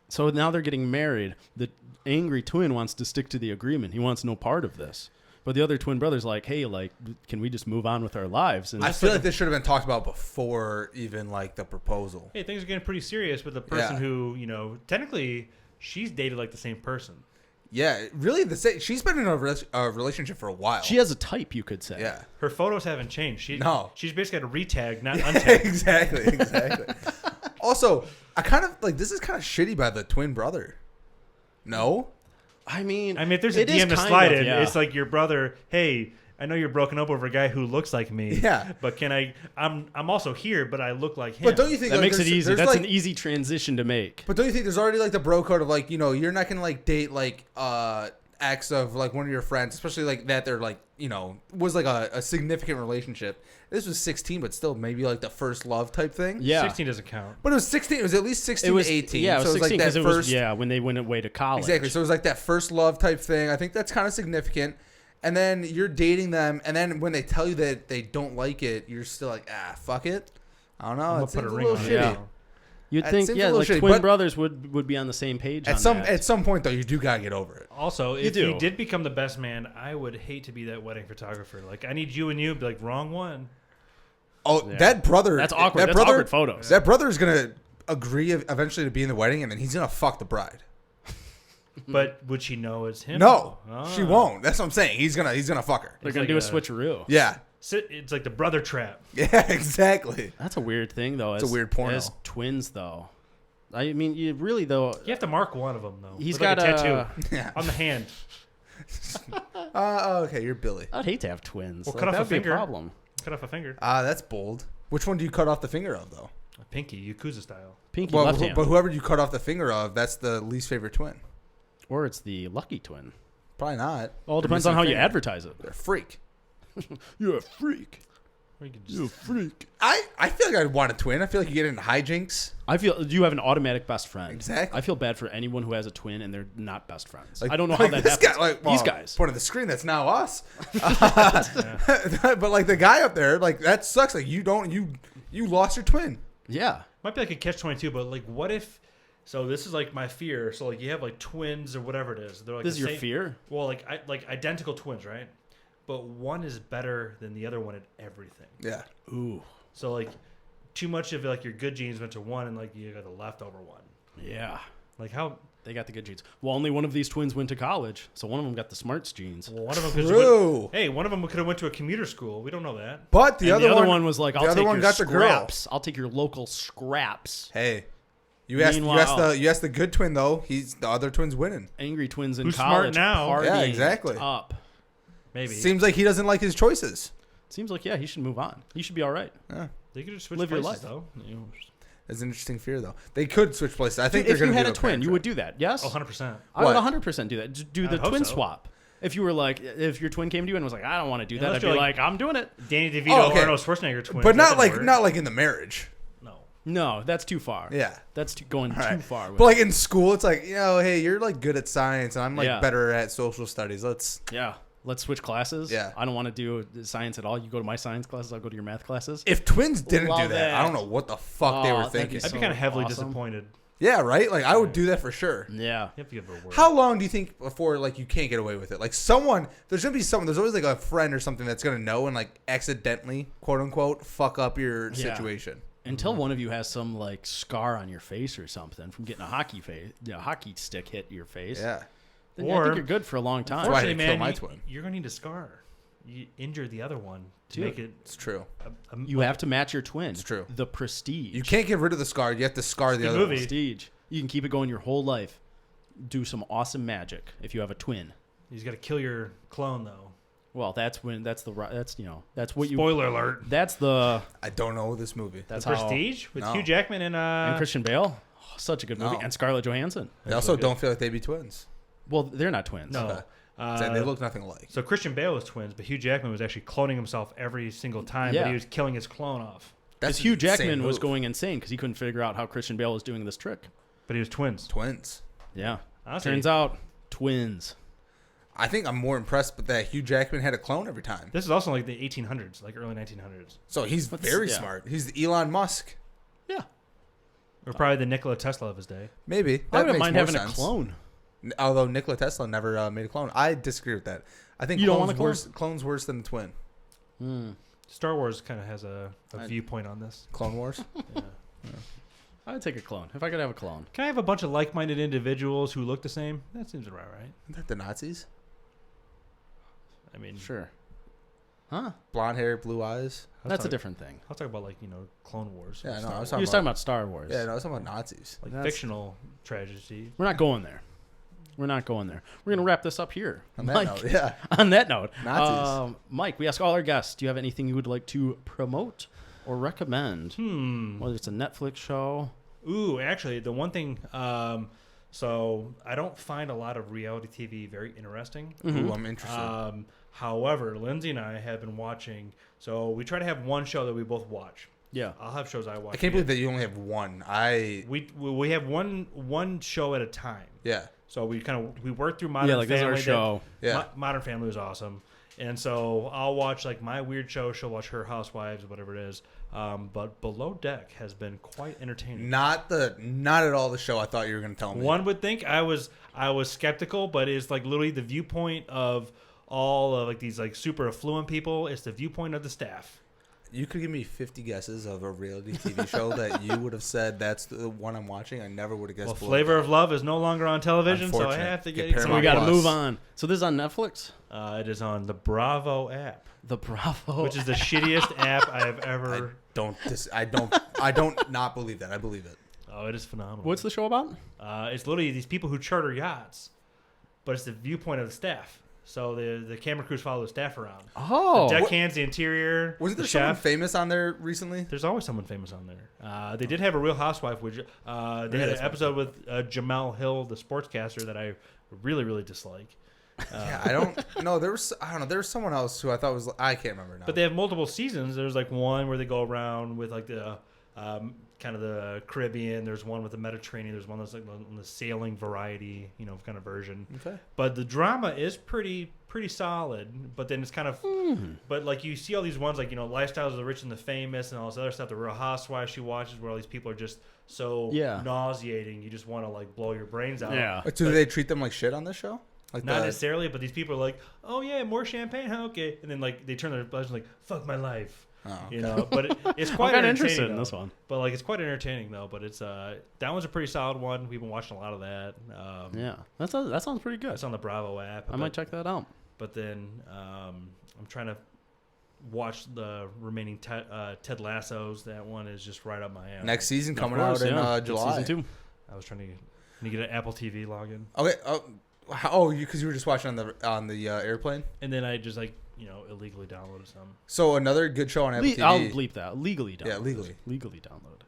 [SPEAKER 2] So now they're getting married. The angry twin wants to stick to the agreement. He wants no part of this. But the other twin brother's like, hey, like, can we just move on with our lives? And
[SPEAKER 3] I feel like this should have been talked about before even like the proposal.
[SPEAKER 4] Hey, things are getting pretty serious with the person
[SPEAKER 3] Yeah.
[SPEAKER 4] who, technically she's dated like the same person.
[SPEAKER 3] Yeah, really. She's been in a relationship for a while.
[SPEAKER 2] She has a type, you could say.
[SPEAKER 3] Yeah.
[SPEAKER 4] Her photos haven't changed. She's basically got a retag, not
[SPEAKER 3] Yeah,
[SPEAKER 4] untag.
[SPEAKER 3] exactly. Also, I kind of like this is kind of shitty by the twin brother. No.
[SPEAKER 2] I mean,
[SPEAKER 4] if there's a
[SPEAKER 2] it is
[SPEAKER 4] DM to
[SPEAKER 2] kind
[SPEAKER 4] slide
[SPEAKER 2] of,
[SPEAKER 4] in,
[SPEAKER 2] yeah.
[SPEAKER 4] it's like your brother. Hey, I know you're broken up over a guy who looks like me.
[SPEAKER 3] Yeah.
[SPEAKER 4] But I'm also here, but I look like him.
[SPEAKER 3] But don't you think
[SPEAKER 2] that
[SPEAKER 3] like,
[SPEAKER 2] makes it easy.
[SPEAKER 3] there's
[SPEAKER 2] That's
[SPEAKER 3] like,
[SPEAKER 2] an easy transition to make.
[SPEAKER 3] But don't you think there's already like the bro code of like, you know, you're not gonna like date like ex of like one of your friends, especially like that they're like, you know, was like a significant relationship. This was 16, but still maybe like the first love type thing.
[SPEAKER 2] Yeah.
[SPEAKER 4] 16 doesn't count.
[SPEAKER 3] But it was 16. It was at least 16
[SPEAKER 2] It was
[SPEAKER 3] to 18.
[SPEAKER 2] Yeah, it was
[SPEAKER 3] so
[SPEAKER 2] 16
[SPEAKER 3] like
[SPEAKER 2] because
[SPEAKER 3] that
[SPEAKER 2] it
[SPEAKER 3] first.
[SPEAKER 2] was when they went away to college.
[SPEAKER 3] Exactly. So it was like that first love type thing. I think that's kind of significant. And then you're dating them, and then when they tell you that they don't like it, you're still like, fuck it. I don't know.
[SPEAKER 4] I'm
[SPEAKER 3] It
[SPEAKER 4] gonna
[SPEAKER 3] seems
[SPEAKER 4] put a
[SPEAKER 3] a
[SPEAKER 4] ring
[SPEAKER 3] little
[SPEAKER 4] on
[SPEAKER 3] shitty.
[SPEAKER 4] it.
[SPEAKER 2] Yeah. You'd
[SPEAKER 3] That
[SPEAKER 2] think,
[SPEAKER 3] seems a
[SPEAKER 2] yeah,
[SPEAKER 3] little
[SPEAKER 2] like
[SPEAKER 3] shitty,
[SPEAKER 2] twin
[SPEAKER 3] but-
[SPEAKER 2] brothers would be on the same page on that.
[SPEAKER 3] At some point though, you do gotta get over it.
[SPEAKER 4] Also,
[SPEAKER 2] You
[SPEAKER 4] if
[SPEAKER 2] do.
[SPEAKER 4] you did become the best man, I would hate to be that wedding photographer. Like, I need you and you. Be like, wrong one.
[SPEAKER 3] Oh,
[SPEAKER 2] Yeah.
[SPEAKER 3] that brother.
[SPEAKER 2] That's awkward.
[SPEAKER 3] That
[SPEAKER 2] That's
[SPEAKER 3] brother,
[SPEAKER 2] awkward photos.
[SPEAKER 3] That brother is gonna agree eventually to be in the wedding, and then he's gonna fuck the bride.
[SPEAKER 4] But would she know it's him?
[SPEAKER 3] No,
[SPEAKER 4] Ah.
[SPEAKER 3] she won't. That's what I'm saying. He's gonna fuck her.
[SPEAKER 2] They're
[SPEAKER 4] It's
[SPEAKER 2] going to
[SPEAKER 4] like
[SPEAKER 2] do a switcheroo.
[SPEAKER 3] Yeah.
[SPEAKER 4] It's like the brother trap.
[SPEAKER 3] Yeah. Exactly.
[SPEAKER 2] That's a weird thing, though.
[SPEAKER 3] It's a weird porno.
[SPEAKER 2] As twins, though. I mean, you really, though.
[SPEAKER 4] You have to mark one of them, though.
[SPEAKER 2] He's
[SPEAKER 4] With like
[SPEAKER 2] got
[SPEAKER 4] a tattoo
[SPEAKER 3] Yeah.
[SPEAKER 4] on the hand.
[SPEAKER 3] Okay, you're Billy.
[SPEAKER 2] I'd hate to have twins.
[SPEAKER 4] Well,
[SPEAKER 2] Like,
[SPEAKER 4] cut off
[SPEAKER 2] that
[SPEAKER 4] a
[SPEAKER 2] would be
[SPEAKER 4] finger.
[SPEAKER 2] a problem.
[SPEAKER 4] Cut off a finger.
[SPEAKER 3] That's bold. Which one do you cut off the finger of, though?
[SPEAKER 4] A pinky, Yakuza style.
[SPEAKER 2] Pinky
[SPEAKER 3] Well,
[SPEAKER 2] left hand.
[SPEAKER 3] but whoever you cut off the finger of, that's the least favorite twin.
[SPEAKER 2] Or it's the lucky twin.
[SPEAKER 3] Probably not.
[SPEAKER 2] All
[SPEAKER 3] They're
[SPEAKER 2] depends
[SPEAKER 3] missing
[SPEAKER 2] on how
[SPEAKER 3] a
[SPEAKER 2] you
[SPEAKER 3] finger.
[SPEAKER 2] advertise it.
[SPEAKER 3] They're a freak.
[SPEAKER 2] You're a freak.
[SPEAKER 4] Or you could just,
[SPEAKER 2] You're a freak.
[SPEAKER 3] I feel like I'd want a twin. I feel like you get into hijinks.
[SPEAKER 2] I feel you have an automatic best friend.
[SPEAKER 3] Exactly.
[SPEAKER 2] I feel bad for anyone who has a twin and they're not best friends.
[SPEAKER 3] Like,
[SPEAKER 2] I don't know how
[SPEAKER 3] like
[SPEAKER 2] that
[SPEAKER 3] this
[SPEAKER 2] happens.
[SPEAKER 3] guy, like,
[SPEAKER 2] These
[SPEAKER 3] well,
[SPEAKER 2] guys.
[SPEAKER 3] point of the screen. That's now us. But like the guy up there, like that sucks. Like you lost your twin.
[SPEAKER 2] Yeah.
[SPEAKER 4] might be like a catch-22, but like, what if? So this is like my fear. So like, you have like twins or whatever it is. They're like
[SPEAKER 2] This
[SPEAKER 4] the
[SPEAKER 2] is your
[SPEAKER 4] same-
[SPEAKER 2] fear?
[SPEAKER 4] Well, like identical twins, right? But one is better than the other one at everything.
[SPEAKER 3] Yeah.
[SPEAKER 2] Ooh.
[SPEAKER 4] So like, too much of like your good genes went to one, and like you got the leftover one.
[SPEAKER 2] Yeah.
[SPEAKER 4] Like how?
[SPEAKER 2] They got the good genes. Well, only one of these twins went to college, so one of them got the smarts genes.
[SPEAKER 4] Well, one of them could
[SPEAKER 3] True.
[SPEAKER 4] hey, one of them could have went to a commuter school. We don't know that.
[SPEAKER 3] But the
[SPEAKER 2] And
[SPEAKER 3] other one
[SPEAKER 2] was like,
[SPEAKER 3] the
[SPEAKER 2] I'll
[SPEAKER 3] other
[SPEAKER 2] take
[SPEAKER 3] one
[SPEAKER 2] your
[SPEAKER 3] got the girl.
[SPEAKER 2] scraps. I'll take your local scraps.
[SPEAKER 3] Hey, you asked the good twin though. The other twin's winning.
[SPEAKER 2] Angry twins in
[SPEAKER 4] Who's smart
[SPEAKER 2] college.
[SPEAKER 4] now?
[SPEAKER 2] Partying
[SPEAKER 3] Yeah, exactly.
[SPEAKER 2] Up.
[SPEAKER 4] Maybe
[SPEAKER 3] Seems like he doesn't like his choices.
[SPEAKER 2] Seems like, yeah, he should move on. He should be all right.
[SPEAKER 3] Yeah.
[SPEAKER 4] they could just switch
[SPEAKER 2] Live your
[SPEAKER 4] places
[SPEAKER 2] life.
[SPEAKER 4] though. You know,
[SPEAKER 3] That's an interesting fear though. They could switch places. I think
[SPEAKER 2] If
[SPEAKER 3] they're
[SPEAKER 2] you
[SPEAKER 3] going to
[SPEAKER 2] had a twin, you would do that, yes?
[SPEAKER 4] 100%.
[SPEAKER 2] I would
[SPEAKER 3] What?
[SPEAKER 2] 100% do that. Do the
[SPEAKER 4] I'd hope
[SPEAKER 2] twin
[SPEAKER 4] so.
[SPEAKER 2] swap. If you were like, if your twin came to you and was like, I don't want to do that,
[SPEAKER 4] Unless
[SPEAKER 2] I'd be
[SPEAKER 4] you're
[SPEAKER 2] like, I'm doing it.
[SPEAKER 4] Danny DeVito,
[SPEAKER 3] Oh, okay.
[SPEAKER 4] Arnold Schwarzenegger twins.
[SPEAKER 3] But
[SPEAKER 4] that doesn't
[SPEAKER 3] not
[SPEAKER 4] work.
[SPEAKER 3] like in the marriage.
[SPEAKER 4] No.
[SPEAKER 2] No, that's too far.
[SPEAKER 3] Yeah.
[SPEAKER 2] That's going
[SPEAKER 3] All
[SPEAKER 2] too
[SPEAKER 3] right.
[SPEAKER 2] far. With
[SPEAKER 3] But like in school, it's like, hey, you're like good at science, and I'm like
[SPEAKER 2] Yeah.
[SPEAKER 3] better at social studies.
[SPEAKER 2] yeah. Let's switch classes.
[SPEAKER 3] Yeah.
[SPEAKER 2] I don't want to do science at all. You go to my science classes, I'll go to your math classes.
[SPEAKER 3] If twins didn't do
[SPEAKER 2] Love
[SPEAKER 3] that,
[SPEAKER 2] it.
[SPEAKER 3] I don't know what the fuck they
[SPEAKER 2] Oh,
[SPEAKER 3] were
[SPEAKER 2] that'd be
[SPEAKER 3] thinking.
[SPEAKER 2] so
[SPEAKER 4] I'd be kind of heavily
[SPEAKER 2] awesome.
[SPEAKER 4] disappointed.
[SPEAKER 3] Yeah, right. Like I would do that for sure.
[SPEAKER 2] Yeah.
[SPEAKER 4] You have to give it a word.
[SPEAKER 3] How long do you think before like you can't get away with it? Like there's gonna be someone. There's always like a friend or something that's gonna know and like accidentally, quote unquote, fuck up your
[SPEAKER 2] Yeah.
[SPEAKER 3] situation.
[SPEAKER 2] Until one of you has some like scar on your face or something from getting a hockey stick hit your face.
[SPEAKER 3] Yeah.
[SPEAKER 2] Then I
[SPEAKER 4] Or-
[SPEAKER 2] think you're good for a long time.
[SPEAKER 3] That's why I
[SPEAKER 4] Unfortunately,
[SPEAKER 3] didn't kill
[SPEAKER 4] man,
[SPEAKER 3] my twin.
[SPEAKER 4] you're gonna need a scar. You injure the other one to
[SPEAKER 2] Dude.
[SPEAKER 4] make it.
[SPEAKER 3] It's true.
[SPEAKER 2] You have to match your twin.
[SPEAKER 3] It's true.
[SPEAKER 2] The prestige.
[SPEAKER 3] You can't get rid of the scar. You have to scar the
[SPEAKER 4] Good
[SPEAKER 3] other
[SPEAKER 4] movie.
[SPEAKER 3] one.
[SPEAKER 2] Prestige. You can keep it going your whole life. Do some awesome magic if you have a twin.
[SPEAKER 4] You just got to kill your clone though.
[SPEAKER 2] Well, that's what you.
[SPEAKER 4] Spoiler alert.
[SPEAKER 2] That's the.
[SPEAKER 3] I don't know this movie.
[SPEAKER 2] That's
[SPEAKER 4] The Prestige with
[SPEAKER 3] No.
[SPEAKER 4] Hugh Jackman and
[SPEAKER 2] And Christian Bale. Oh, such a good movie.
[SPEAKER 3] No.
[SPEAKER 2] And Scarlett Johansson.
[SPEAKER 3] They also don't feel like they'd be twins.
[SPEAKER 2] Well, they're not twins.
[SPEAKER 4] No.
[SPEAKER 3] Okay. So they look nothing alike.
[SPEAKER 4] So Christian Bale was twins, but Hugh Jackman was actually cloning himself every single time.
[SPEAKER 2] Yeah.
[SPEAKER 4] But he was killing his clone off.
[SPEAKER 2] Because
[SPEAKER 3] an
[SPEAKER 2] Hugh
[SPEAKER 3] insane
[SPEAKER 2] Jackman was
[SPEAKER 3] move.
[SPEAKER 2] going insane because he couldn't figure out how Christian Bale was doing this trick.
[SPEAKER 4] But he was twins.
[SPEAKER 3] Twins.
[SPEAKER 2] Yeah.
[SPEAKER 4] Honestly,
[SPEAKER 2] Turns out, twins.
[SPEAKER 3] I think I'm more impressed with that Hugh Jackman had a clone every time.
[SPEAKER 4] This is also like the 1800s, like early 1900s.
[SPEAKER 3] So he's
[SPEAKER 2] What's-
[SPEAKER 3] very
[SPEAKER 2] yeah.
[SPEAKER 3] smart. He's the Elon Musk.
[SPEAKER 2] Yeah.
[SPEAKER 4] Or probably the Nikola Tesla of his day.
[SPEAKER 3] Maybe.
[SPEAKER 2] I
[SPEAKER 3] That
[SPEAKER 2] wouldn't
[SPEAKER 3] makes
[SPEAKER 2] mind
[SPEAKER 3] more
[SPEAKER 2] having
[SPEAKER 3] sense.
[SPEAKER 2] a clone.
[SPEAKER 3] Although Nikola Tesla never made a clone. I disagree with that. I think
[SPEAKER 2] You don't want a
[SPEAKER 3] clone's worse than the twin.
[SPEAKER 2] Hmm.
[SPEAKER 4] Star Wars kind of has a viewpoint on this.
[SPEAKER 3] Clone Wars?
[SPEAKER 4] Yeah.
[SPEAKER 2] I would take a clone if I could have a clone.
[SPEAKER 4] Can I have a bunch of like-minded individuals who look the same? That seems about right.
[SPEAKER 3] Isn't that the Nazis?
[SPEAKER 4] I mean,
[SPEAKER 2] Sure. Huh?
[SPEAKER 3] Blonde hair, blue eyes.
[SPEAKER 2] That's a different thing.
[SPEAKER 4] I'll talk about like Clone Wars.
[SPEAKER 3] Yeah, no,
[SPEAKER 4] Star
[SPEAKER 3] I was
[SPEAKER 4] Wars.
[SPEAKER 2] You're talking about Star Wars.
[SPEAKER 3] Yeah, no, I was talking about Nazis.
[SPEAKER 4] Like
[SPEAKER 2] That's-
[SPEAKER 4] fictional tragedy.
[SPEAKER 2] We're not going there. We're gonna wrap this up here.
[SPEAKER 3] On that
[SPEAKER 2] Mike,
[SPEAKER 3] note, yeah.
[SPEAKER 2] On that note,
[SPEAKER 3] Nazis.
[SPEAKER 2] Mike, we ask all our guests: do you have anything you would like to promote or recommend? Whether it's a Netflix show.
[SPEAKER 4] Ooh, actually, the one thing. So I don't find a lot of reality TV very interesting.
[SPEAKER 3] Ooh, I'm interested.
[SPEAKER 4] However, Lindsay and I have been watching. So we try to have one show that we both watch.
[SPEAKER 2] Yeah.
[SPEAKER 4] I'll have shows I watch.
[SPEAKER 3] I can't believe that you only have one.
[SPEAKER 4] We have one show at a time.
[SPEAKER 3] Yeah.
[SPEAKER 4] So we work through Modern
[SPEAKER 2] like this is
[SPEAKER 4] Family.
[SPEAKER 2] our show.
[SPEAKER 3] Yeah.
[SPEAKER 4] Modern Family was awesome, and so I'll watch like my weird show. She'll watch her Housewives, whatever it is. But Below Deck has been quite entertaining.
[SPEAKER 3] Not at all the show I thought you were going to tell me.
[SPEAKER 4] One would think I was skeptical, but it's like literally the viewpoint of all of like these like super affluent people. It's the viewpoint of the staff.
[SPEAKER 3] You could give me 50 guesses of a reality TV show that you would have said that's the one I'm watching. I never would have guessed.
[SPEAKER 4] Well,
[SPEAKER 3] Below
[SPEAKER 4] Flavor
[SPEAKER 3] Deck.
[SPEAKER 4] of Love is no longer on television, so I
[SPEAKER 3] Unfortunate.
[SPEAKER 4] have to
[SPEAKER 3] Get
[SPEAKER 4] get.
[SPEAKER 2] So we
[SPEAKER 3] Paramount
[SPEAKER 2] got to
[SPEAKER 3] Plus.
[SPEAKER 2] move on. So this is on Netflix.
[SPEAKER 4] It is on the Bravo app,
[SPEAKER 2] The Bravo,
[SPEAKER 4] which is the shittiest app I have ever.
[SPEAKER 3] I don't not believe that. I believe it.
[SPEAKER 4] Oh, it is phenomenal.
[SPEAKER 2] What's the show about?
[SPEAKER 4] It's literally these people who charter yachts, but it's the viewpoint of the staff. So the camera crews follow the staff around.
[SPEAKER 2] Oh,
[SPEAKER 4] The deckhands, the interior,
[SPEAKER 3] Wasn't
[SPEAKER 4] the
[SPEAKER 3] there someone
[SPEAKER 4] chef.
[SPEAKER 3] famous on there recently?
[SPEAKER 4] There's always someone famous on there. They did have a Real Housewife, which they had an
[SPEAKER 3] that's
[SPEAKER 4] episode with Jamel Hill, the sportscaster, that I really, really dislike.
[SPEAKER 3] Yeah, I don't know. There was someone else who I thought was I can't remember now.
[SPEAKER 4] But they have multiple seasons. There's like one where they go around with like the kind of the Caribbean. There's one with the Mediterranean. There's one that's like on the sailing variety, kind of version.
[SPEAKER 3] Okay.
[SPEAKER 4] But the drama is pretty solid. But then it's kind of, but like you see all these ones like Lifestyles of the Rich and the Famous and all this other stuff. The Real Housewives she watches where all these people are just so nauseating. You just want to like blow your brains out.
[SPEAKER 2] yeah.
[SPEAKER 3] Do they treat them like shit on this show? Like
[SPEAKER 4] Not necessarily, but these people are like, oh yeah, more champagne, huh? Okay, and then like they turn their buzz and like, fuck my life,
[SPEAKER 3] Oh, okay.
[SPEAKER 4] But it's
[SPEAKER 2] I'm
[SPEAKER 4] quite
[SPEAKER 2] kind of
[SPEAKER 4] entertaining.
[SPEAKER 2] interested in
[SPEAKER 4] though.
[SPEAKER 2] this one.
[SPEAKER 4] But like it's quite entertaining though. But it's that one's a pretty solid one. We've been watching a lot of that.
[SPEAKER 2] Yeah, that sounds pretty good.
[SPEAKER 4] It's on the Bravo app.
[SPEAKER 2] I might check that out.
[SPEAKER 4] But then I'm trying to watch the remaining Ted Lassos. That one is just right up my alley.
[SPEAKER 3] Next season coming
[SPEAKER 2] Of course,
[SPEAKER 3] out in
[SPEAKER 2] yeah.
[SPEAKER 3] July.
[SPEAKER 2] Season 2.
[SPEAKER 4] I was trying to get an Apple TV login,
[SPEAKER 3] Okay. Because you were just watching on the airplane.
[SPEAKER 4] and then I just illegally downloaded some.
[SPEAKER 3] So another good show on Apple TV.
[SPEAKER 2] I'll bleep that. Legally downloaded.
[SPEAKER 3] Yeah, legally.
[SPEAKER 2] Legally downloaded.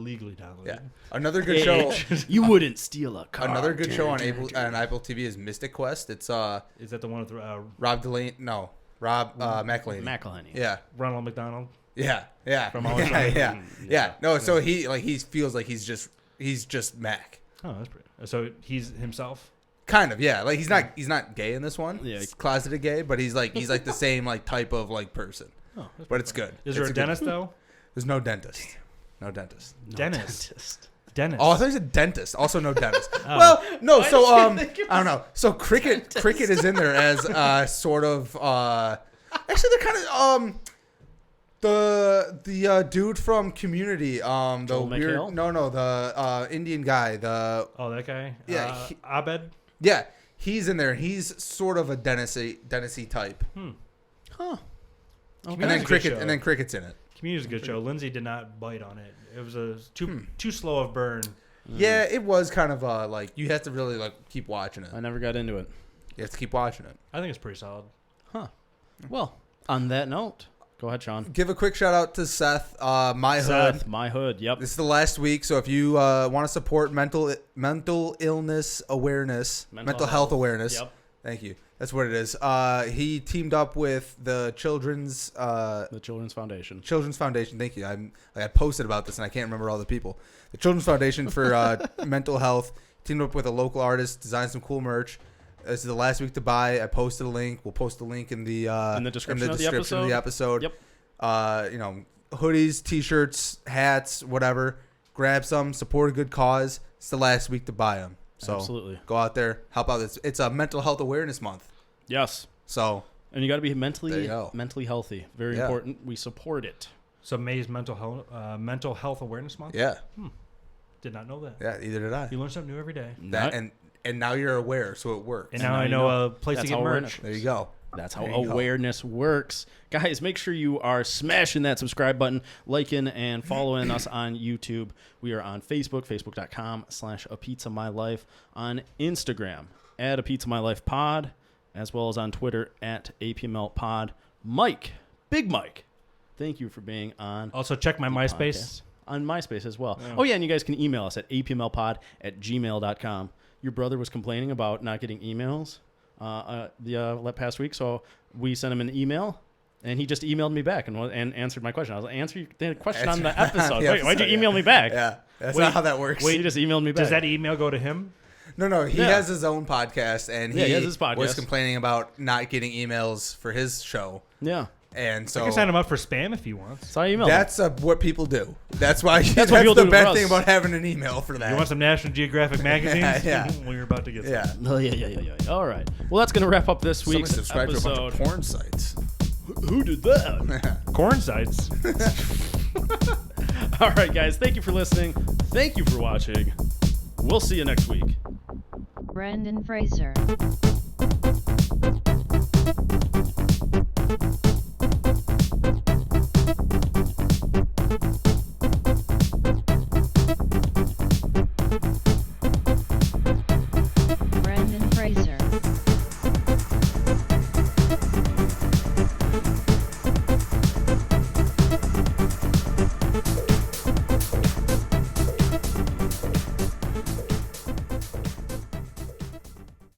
[SPEAKER 4] Legally downloaded.
[SPEAKER 3] Yeah. Another good show.
[SPEAKER 2] You wouldn't steal a car.
[SPEAKER 3] Another good show on Apple TV is Mystic Quest. It's
[SPEAKER 4] Is that the one with
[SPEAKER 3] Rob Delaney. No, Rob McElhaney.
[SPEAKER 2] McElhenney.
[SPEAKER 3] Yeah.
[SPEAKER 4] Ronald McDonald?
[SPEAKER 3] Yeah.
[SPEAKER 4] From Always Sunny.
[SPEAKER 3] Yeah. No. So he feels like he's just Mac.
[SPEAKER 4] Oh, that's pretty. So he's himself.
[SPEAKER 3] Kind of. Yeah. Like he's not gay in this one.
[SPEAKER 2] Yeah.
[SPEAKER 3] He's closeted gay, but he's like the same like type of like person.
[SPEAKER 4] Oh,
[SPEAKER 3] But it's good.
[SPEAKER 4] is there
[SPEAKER 3] It's
[SPEAKER 4] a
[SPEAKER 3] good-
[SPEAKER 4] dentist though?
[SPEAKER 3] There's no dentist. No dentist.
[SPEAKER 4] Dentist. Dentist.
[SPEAKER 3] Oh, I thought he said dentist. Also, no dentist.
[SPEAKER 4] Oh.
[SPEAKER 3] Well, no.
[SPEAKER 2] Why
[SPEAKER 3] So,
[SPEAKER 2] did you think it
[SPEAKER 3] I don't know. So, cricket is in there as sort of. Actually, they're kind of the dude from Community. The
[SPEAKER 2] Joel
[SPEAKER 3] weird.
[SPEAKER 2] McHale?
[SPEAKER 3] No, the Indian guy.
[SPEAKER 4] Oh, that guy.
[SPEAKER 3] Yeah,
[SPEAKER 4] Abed.
[SPEAKER 3] Yeah, he's in there. He's sort of a dentist type.
[SPEAKER 2] Huh. Okay.
[SPEAKER 3] And then
[SPEAKER 4] Community's a good show.
[SPEAKER 3] cricket's in it.
[SPEAKER 4] Community's a good show. Lindsay did not bite on it. It was too slow of burn.
[SPEAKER 3] Yeah, it was kind of like you have to really like keep watching it.
[SPEAKER 2] I never got into it.
[SPEAKER 3] You have to keep watching it.
[SPEAKER 4] I think it's pretty solid.
[SPEAKER 2] Huh. Well, on that note, go ahead, Sean.
[SPEAKER 3] Give a quick shout out to Seth, my hood.
[SPEAKER 2] Seth, my hood. Yep.
[SPEAKER 3] This is the last week, so if you want to support mental illness awareness, mental health awareness,
[SPEAKER 2] Yep.
[SPEAKER 3] thank you. That's what it is. He teamed up with the Children's
[SPEAKER 2] Foundation.
[SPEAKER 3] Children's Foundation. Thank you. I posted about this and I can't remember all the people. The Children's Foundation for mental health teamed up with a local artist, designed some cool merch. This is the last week to buy. I posted a link. We'll post a link in the
[SPEAKER 2] description of the
[SPEAKER 3] episode.
[SPEAKER 2] Yep.
[SPEAKER 3] Hoodies, t-shirts, hats, whatever. Grab some. Support a good cause. It's the last week to buy them. So
[SPEAKER 2] Absolutely.
[SPEAKER 3] go out there, help out. It's a mental health awareness month.
[SPEAKER 2] Yes.
[SPEAKER 3] So
[SPEAKER 2] And you got to be
[SPEAKER 3] There you
[SPEAKER 2] mentally
[SPEAKER 3] go.
[SPEAKER 2] healthy. Very
[SPEAKER 3] Yeah.
[SPEAKER 2] important. We support it.
[SPEAKER 4] So May's mental health awareness month.
[SPEAKER 3] Yeah.
[SPEAKER 4] Did not know that.
[SPEAKER 3] Yeah. Either did I.
[SPEAKER 4] You learn something new every day.
[SPEAKER 3] That and now you're aware, so it works.
[SPEAKER 4] And now I know a place to
[SPEAKER 2] That's
[SPEAKER 4] get
[SPEAKER 2] how
[SPEAKER 4] merch.
[SPEAKER 3] There you go.
[SPEAKER 2] That's how awareness works. Guys, make sure you are smashing that subscribe button, liking and following us on YouTube. We are on Facebook, facebook.com/apizza.mylife, on Instagram @apizza.mylife_pod, as well as on Twitter @apmlpod. Mike, Big Mike, thank you for being on.
[SPEAKER 4] Also, check my MySpace.
[SPEAKER 2] Podcast. On MySpace as well.
[SPEAKER 4] Yeah.
[SPEAKER 2] Oh, yeah, and you guys can email us at apmlpod@gmail.com. Your brother was complaining about not getting emails the past week, so we sent him an email, and he just emailed me back and answered my question. I was like, answer the question on the episode. Wait, why'd you email me back?
[SPEAKER 3] Yeah, that's not how that works.
[SPEAKER 2] He just emailed me back.
[SPEAKER 4] Does that email go to him?
[SPEAKER 3] No, he has his own podcast, and he
[SPEAKER 2] has his podcast.
[SPEAKER 3] was complaining about not getting emails for his show.
[SPEAKER 2] Yeah.
[SPEAKER 3] And so
[SPEAKER 4] I can sign him up for spam if he wants.
[SPEAKER 2] So I emailed him.
[SPEAKER 3] that's what people do. That's why that's
[SPEAKER 2] what people
[SPEAKER 3] the
[SPEAKER 2] do
[SPEAKER 3] bad
[SPEAKER 2] for
[SPEAKER 3] thing
[SPEAKER 2] us.
[SPEAKER 3] about having an email for that.
[SPEAKER 4] You want some National Geographic magazines?
[SPEAKER 3] Yeah.
[SPEAKER 4] Well, you're about to get some.
[SPEAKER 3] Yeah.
[SPEAKER 2] Oh, yeah. All right. Well, that's going to wrap up this
[SPEAKER 3] Somebody
[SPEAKER 2] week's
[SPEAKER 3] subscribe to a
[SPEAKER 2] episode.
[SPEAKER 3] bunch of porn sites.
[SPEAKER 2] Who did that?
[SPEAKER 4] Corn sites.
[SPEAKER 2] All right, guys. Thank you for listening. Thank you for watching. We'll see you next week.
[SPEAKER 1] Brendan Fraser.